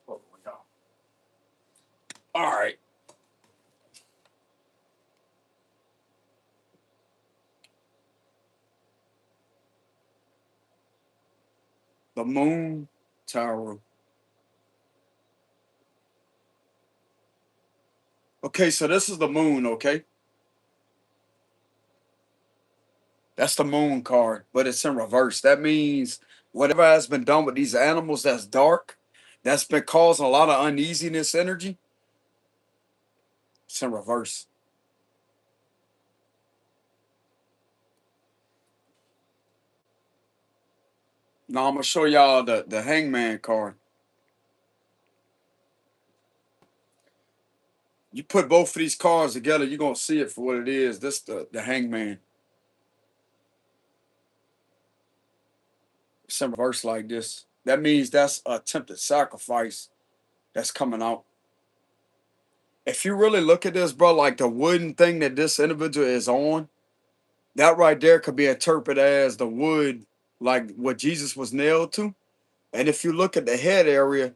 Oh, y'all. All right, the moon tower. Okay, so this is the moon. Okay, that's the moon card, but it's in reverse. That means whatever has been done with these animals that's dark, that's been causing a lot of uneasiness energy, it's in reverse. Now I'm gonna show y'all the hangman card. You put both of these cards together, you're gonna see it for what it is. This the hangman. It's in reverse like this. That means that's attempted sacrifice that's coming out. If you really look at this, bro, like the wooden thing that this individual is on, that right there could be interpreted as the wood, like what Jesus was nailed to. And if you look at the head area,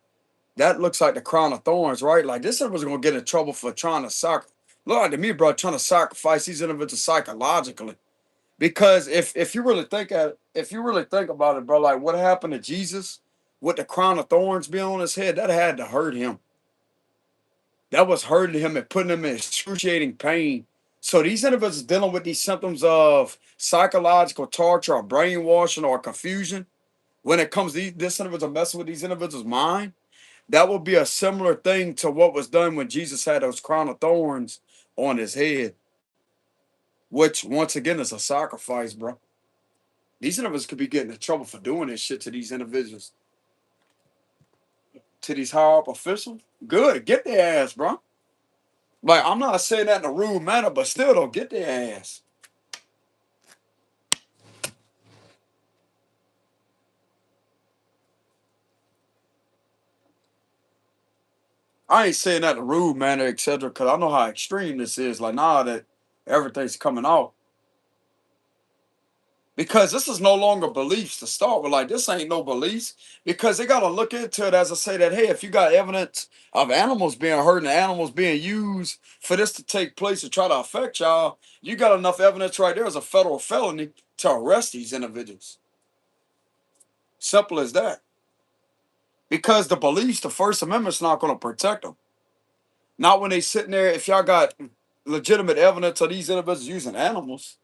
that looks like the crown of thorns, right? Like this individual's gonna get in trouble for trying to look like to me, bro, trying to sacrifice these individuals psychologically. Because if you really think if you really think about it, bro, like what happened to Jesus with the crown of thorns being on his head, that had to hurt him. That was hurting him and putting him in excruciating pain. So these individuals dealing with these symptoms of psychological torture or brainwashing or confusion, when it comes to this individual messing with these individuals' mind, that will be a similar thing to what was done when Jesus had those crown of thorns on his head, which once again is a sacrifice, bro. These individuals could be getting in trouble for doing this shit to these individuals, to these higher up officials. Good, get their ass, bro. Like I'm not saying that in a rude manner, but still don't get their ass. I ain't saying that in a rude manner, etc., because I know how extreme this is. Like now that everything's coming out. Because this is no longer beliefs to start with. Like this ain't no beliefs. Because they gotta look into it as I say that, hey, if you got evidence of animals being hurt and animals being used for this to take place to try to affect y'all, you got enough evidence right there as a federal felony to arrest these individuals. Simple as that. Because the beliefs, the First Amendment's not gonna protect them. Not when they sitting there, if y'all got legitimate evidence of these individuals using animals.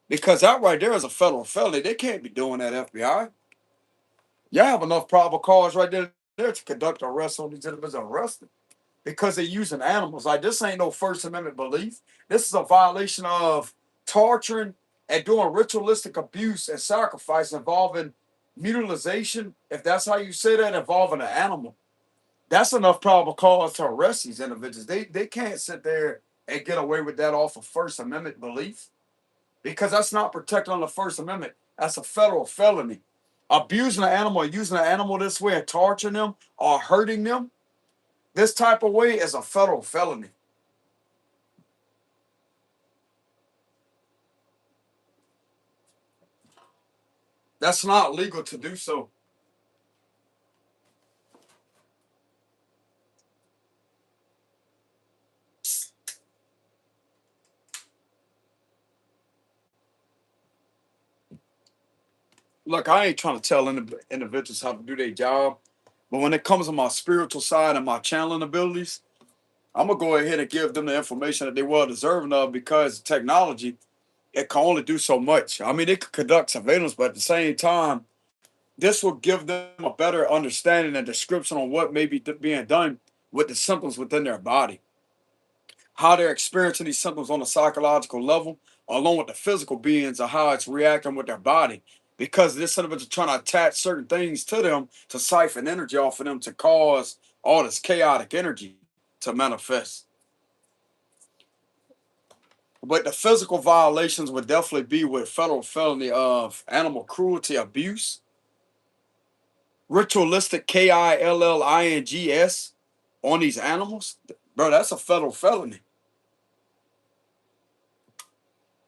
Because that right there is a federal felony. They can't be doing that, FBI. Y'all have enough probable cause right there to conduct an arrest on these individuals arrested because they're using animals. Like this ain't no First Amendment belief. This is a violation of torturing and doing ritualistic abuse and sacrifice involving mutilization, if that's how you say that, involving an animal. That's enough probable cause to arrest these individuals. They can't sit there and get away with that off of First Amendment belief because that's not protected on the First Amendment. That's a federal felony. Abusing an animal, using an animal this way and torturing them or hurting them this type of way is a federal felony. That's not legal to do so. Look, I ain't trying to tell individuals how to do their job, but when it comes to my spiritual side and my channeling abilities, I'm gonna go ahead and give them the information that they well deserving of because technology it can only do so much. I mean, it could conduct surveillance, but at the same time, this will give them a better understanding and description on what may be being done with the symptoms within their body, how they're experiencing these symptoms on a psychological level, along with the physical beings of how it's reacting with their body. Because this individual trying to attach certain things to them to siphon energy off of them to cause all this chaotic energy to manifest. But the physical violations would definitely be with federal felony of animal cruelty abuse, ritualistic KILLINGS on these animals. Bro, that's a federal felony.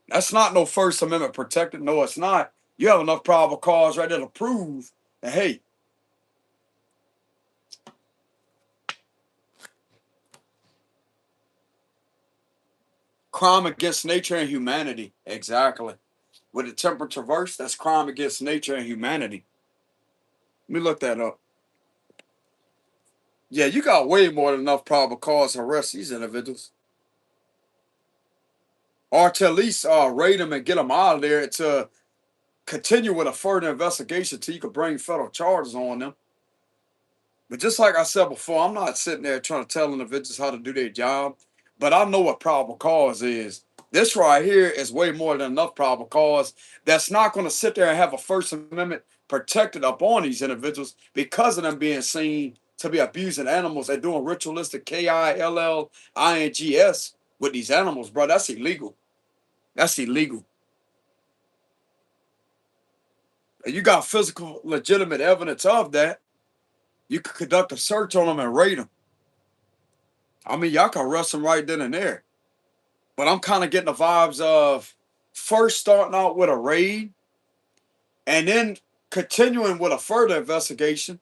That's not no First Amendment protected. No, it's not. You have enough probable cause right there to prove that, hey, crime against nature and humanity. Exactly. With the temperature verse, that's crime against nature and humanity. Let me look that up. Yeah, you got way more than enough probable cause to arrest these individuals. Or to at least raid them and get them out of there to continue with a further investigation till you can bring federal charges on them. But just like I said before, I'm not sitting there trying to tell individuals how to do their job, but I know what probable cause is. This right here is way more than enough probable cause that's not going to sit there and have a First Amendment protected up on these individuals because of them being seen to be abusing animals and doing ritualistic KILLINGS with these animals, bro. That's illegal. That's illegal. And you got physical, legitimate evidence of that. You could conduct a search on them and raid them. I mean, y'all can arrest them right then and there. But I'm kind of getting the vibes of first starting out with a raid and then continuing with a further investigation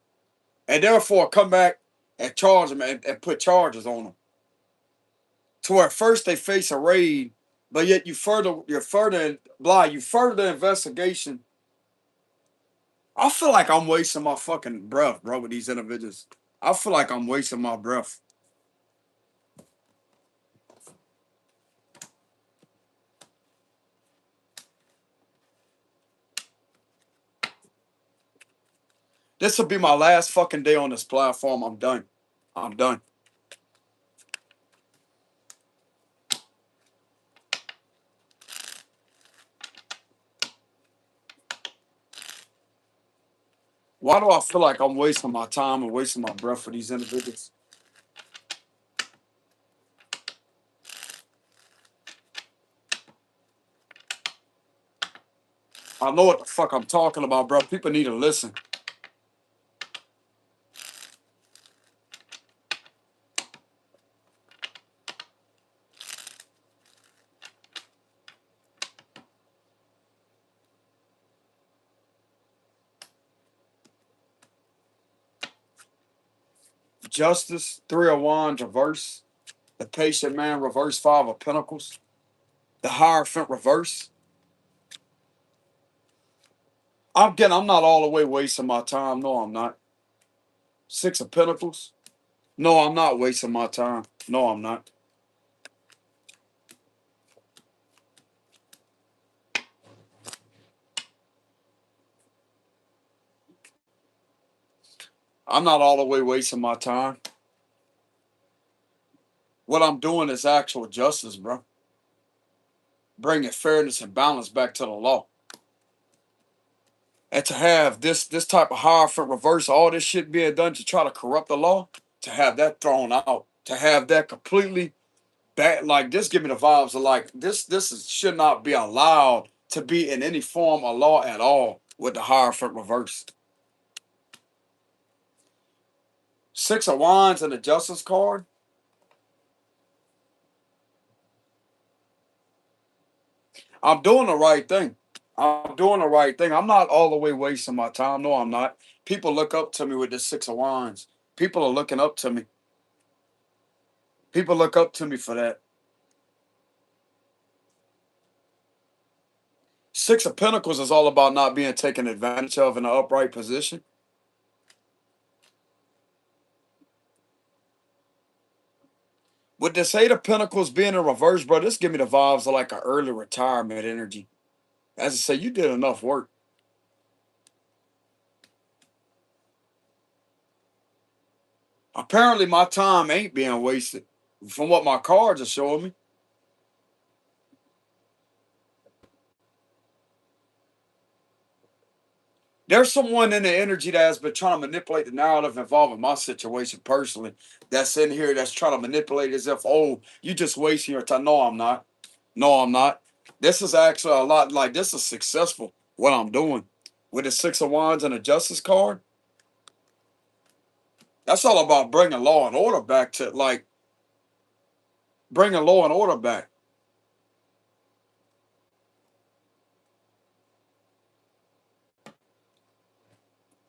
and therefore come back and charge them and put charges on them. To where first they face a raid, but yet you further the investigation. I feel like I'm wasting my fucking breath, bro, with these individuals. I feel like I'm wasting my breath. This will be my last fucking day on this platform. I'm done. I'm done. Why do I feel like I'm wasting my time and wasting my breath for these individuals? I know what the fuck I'm talking about, bro. People need to listen. Justice, Three of Wands, reverse. The Patient Man, reverse. Five of Pentacles. The Hierophant, reverse. I'm not all the way wasting my time. No, I'm not. Six of Pentacles. No, I'm not wasting my time. No, I'm not. I'm not all the way wasting my time. What I'm doing is actual justice, bro. Bringing fairness and balance back to the law. And to have this type of Hierophant reverse, all this shit being done to try to corrupt the law, to have that thrown out, to have that completely bad, like this, give me the vibes of like should not be allowed to be in any form of law at all with the Hierophant reverse. Six of Wands and the Justice card. I'm doing the right thing. I'm doing the right thing. I'm not all the way wasting my time. No, I'm not. People look up to me with the Six of Wands. People are looking up to me. People look up to me for that. Six of Pentacles is all about not being taken advantage of in an upright position. With this Eight of Pentacles being in reverse, bro, this give me the vibes of like an early retirement energy. As I say, you did enough work. Apparently, my time ain't being wasted. From what my cards are showing me. There's someone in the energy that has been trying to manipulate the narrative involving my situation personally. That's in here that's trying to manipulate as if, oh, you just wasting your time. No, I'm not. No, I'm not. This is actually a lot like this is successful, what I'm doing. With the Six of Wands and the Justice card, that's all about bringing law and order back to like bringing law and order back.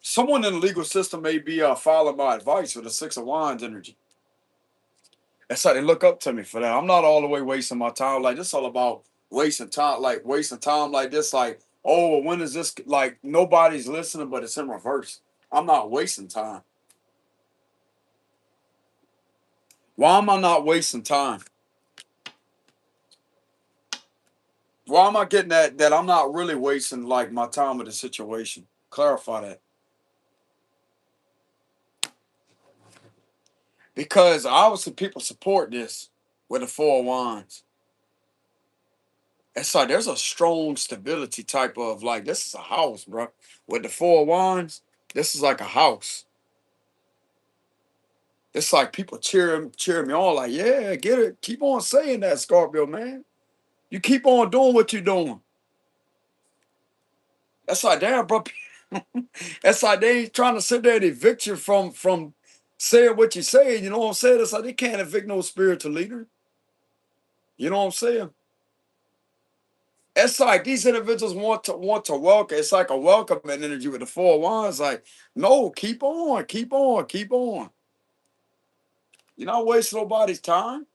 Someone in the legal system may be following my advice with the Six of Wands energy. That's how they look up to me for that. I'm not all the way wasting my time. Like this all about wasting time like this. Like, oh, well, when is this like nobody's listening, but it's in reverse. I'm not wasting time. Why am I not wasting time? Why am I getting that I'm not really wasting like my time with the situation? Clarify that. Because obviously people support this with the Four of Wands. It's like there's a strong stability type of like this is a house, bro. With the Four of Wands, this is like a house. It's like people cheering me on, like, yeah, get it. Keep on saying that, Scorpio, man. You keep on doing what you're doing. That's like, damn, bro. That's like they ain't trying to sit there and evict you from saying what you're saying. You know what I'm saying? It's like they can't evict no spiritual leader. You know what I'm saying? It's like these individuals want to welcome. It's like a welcoming energy with the Four of Wands. Like, no, keep on, keep on, keep on. You're not wasting nobody's time.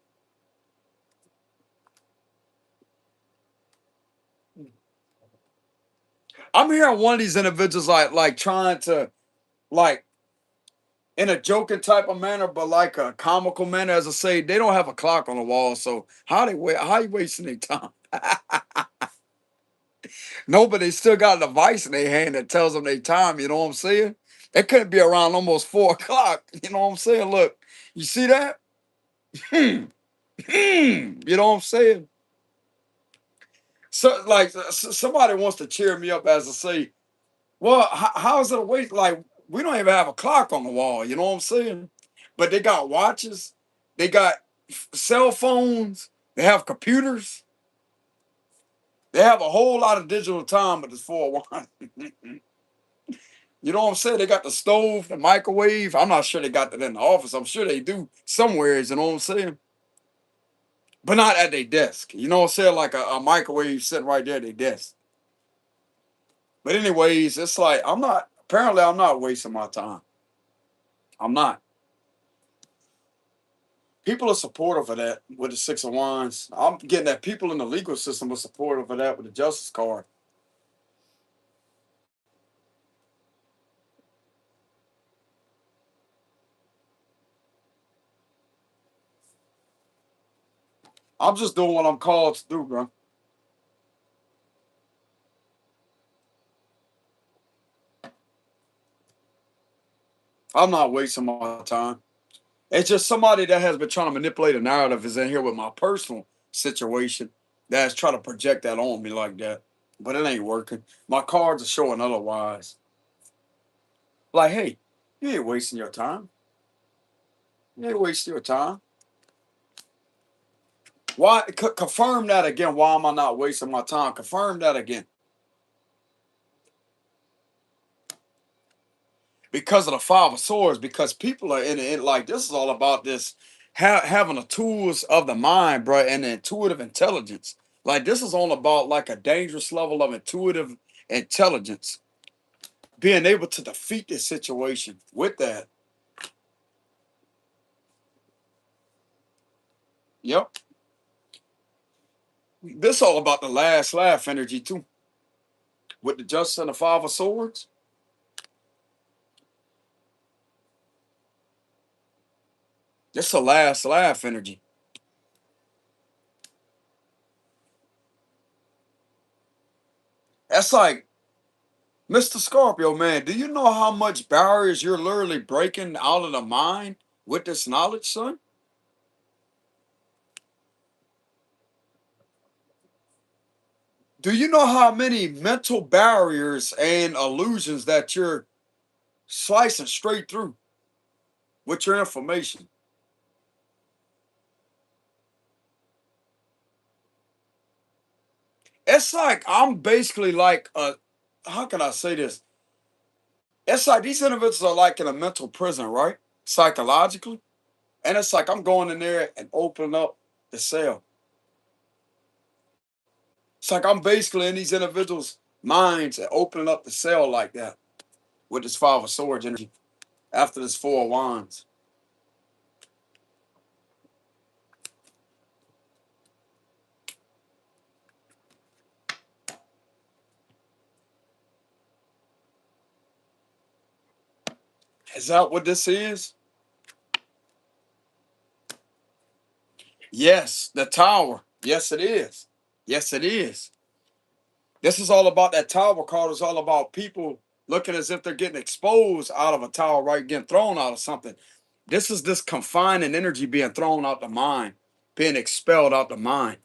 I'm hearing one of these individuals like trying to like in a joking type of manner, but like a comical manner. As I say, they don't have a clock on the wall, so how you wasting their time? No, but they still got a device in their hand that tells them their time. You know what I'm saying? It could be around almost 4 o'clock. You know what I'm saying? Look, you see that? You know what I'm saying? So like somebody wants to cheer me up as I say, well, how is it a waste? Like we don't even have a clock on the wall. You know what I'm saying? But they got watches, they got cell phones, they have computers, they have a whole lot of digital time. But it's for one. You know what I'm saying? They got the stove, the microwave. I'm not sure they got that in the office. I'm sure they do somewhere. You know what I'm saying? But not at their desk. You know what I'm saying? Like a microwave sitting right there at their desk. But anyways, it's like I'm not wasting my time. I'm not. People are supportive of that with the Six of Wands. I'm getting that people in the legal system are supportive of that with the Justice card. I'm just doing what I'm called to do, bro. I'm not wasting my time. It's just somebody that has been trying to manipulate a narrative is in here with my personal situation that's trying to project that on me like that. But it ain't working. My cards are showing otherwise. Like, hey, you ain't wasting your time. You ain't wasting your time. Why? Confirm that again. Why am I not wasting my time? Confirm that again. Because of the Five of Swords. Because people are in it. Like this is all about this having the tools of the mind, bro, and the intuitive intelligence. Like this is all about like a dangerous level of intuitive intelligence, being able to defeat this situation with that. Yep. This all about the last laugh energy too. With the Justice and the Five of Swords. This a last laugh energy. That's like Mr. Scorpio, man. Do you know how much barriers you're literally breaking out of the mind with this knowledge, son? Do you know how many mental barriers and illusions that you're slicing straight through with your information? It's like I'm basically like a, how can I say this? It's like these individuals are like in a mental prison, right? Psychologically. And it's like I'm going in there and opening up the cell. It's like I'm basically in these individuals' minds and opening up the cell like that with this Five of Swords energy after this Four of Wands. Is that what this is? Yes, the tower. Yes, it is. Yes, it is. This is all about that tower card. It's all about people looking as if they're getting exposed out of a tower, right? Getting thrown out of something. This is this confining energy being thrown out the mind, being expelled out the mind.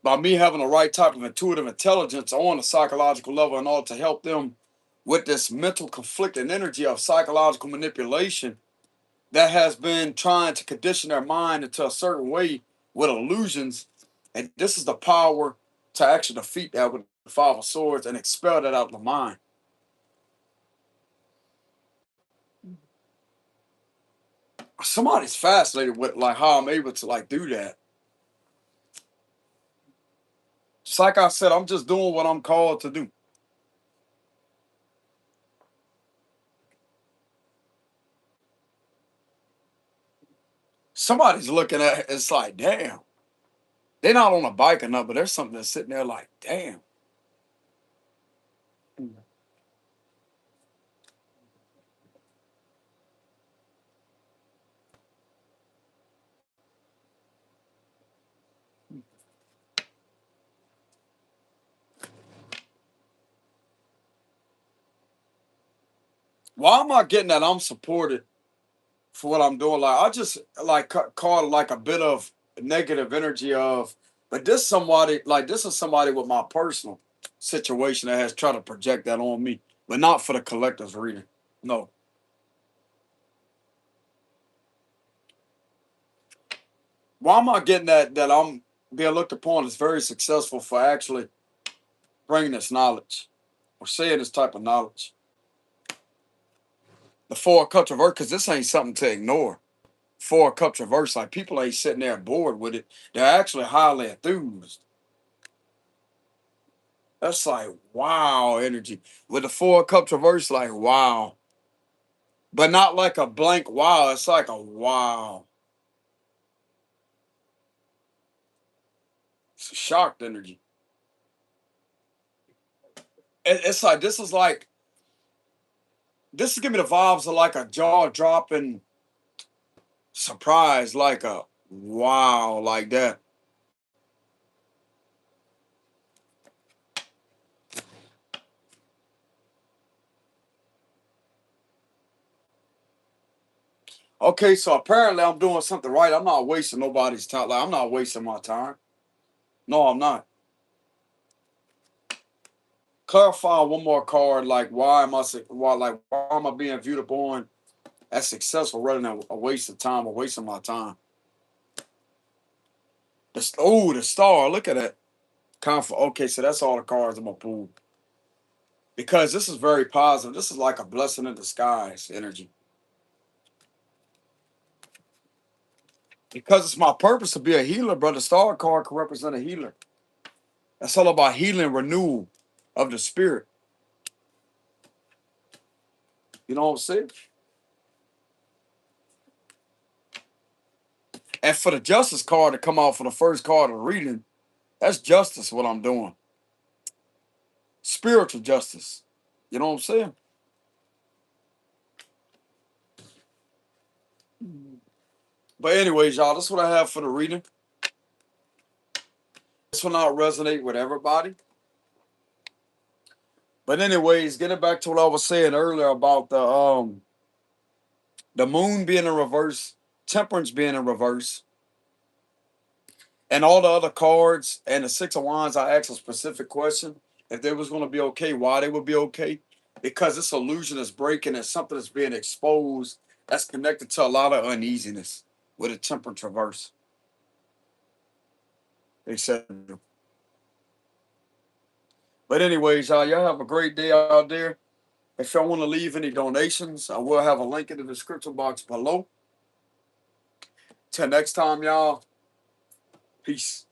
By me having the right type of intuitive intelligence on a psychological level in order to help them with this mental conflicting energy of psychological manipulation that has been trying to condition their mind into a certain way with illusions. And this is the power to actually defeat that with the Five of Swords and expel that out of the mind. Somebody's fascinated with like how I'm able to like do that. Just like I said, I'm just doing what I'm called to do. Somebody's looking at it, it's like, damn. They're not on a bike or nothing, but there's something that's sitting there like, damn. Why am I getting that I'm supported for what I'm doing? Like I just like caught like a bit of negative energy of, but this is somebody with my personal situation that has tried to project that on me, but not for the collective's reading. No. Why am I getting that I'm being looked upon as very successful for actually bringing this knowledge or saying this type of knowledge? The Four of Cups reverse, because this ain't something to ignore. Four of Cups reverse, like people ain't sitting there bored with it. They're actually highly enthused. That's like wow energy. With the Four of Cups reverse, like wow. But not like a blank wow. It's like a wow. It's a shocked energy. It's like this is giving me the vibes of like a jaw dropping surprise, like a wow, like that. Okay, so apparently I'm doing something right. I'm not wasting nobody's time. Like I'm not wasting my time. No, I'm not. Clarify one more card. Like why am I being viewed upon as successful rather than a waste of time or wasting my time? The star. Look at that. Okay, so that's all the cards I'm gonna pull because this is very positive. This is like a blessing in disguise energy. Because it's my purpose to be a healer, brother. Star card can represent a healer. That's all about healing, renewal of the spirit. You know what I'm saying? And for the justice card to come out for the first card of the reading, that's justice, what I'm doing. Spiritual justice. You know what I'm saying? But anyways, y'all, this is what I have for the reading. This will not resonate with everybody. But anyways, getting back to what I was saying earlier about the moon being in reverse, temperance being in reverse, and all the other cards and the Six of Wands, I asked a specific question. If they was going to be okay, why they would be okay. Because this illusion is breaking and something is being exposed that's connected to a lot of uneasiness with a temperance reverse, etc. But anyways, y'all have a great day out there. If y'all want to leave any donations, I will have a link in the description box below. Till next time, y'all. Peace.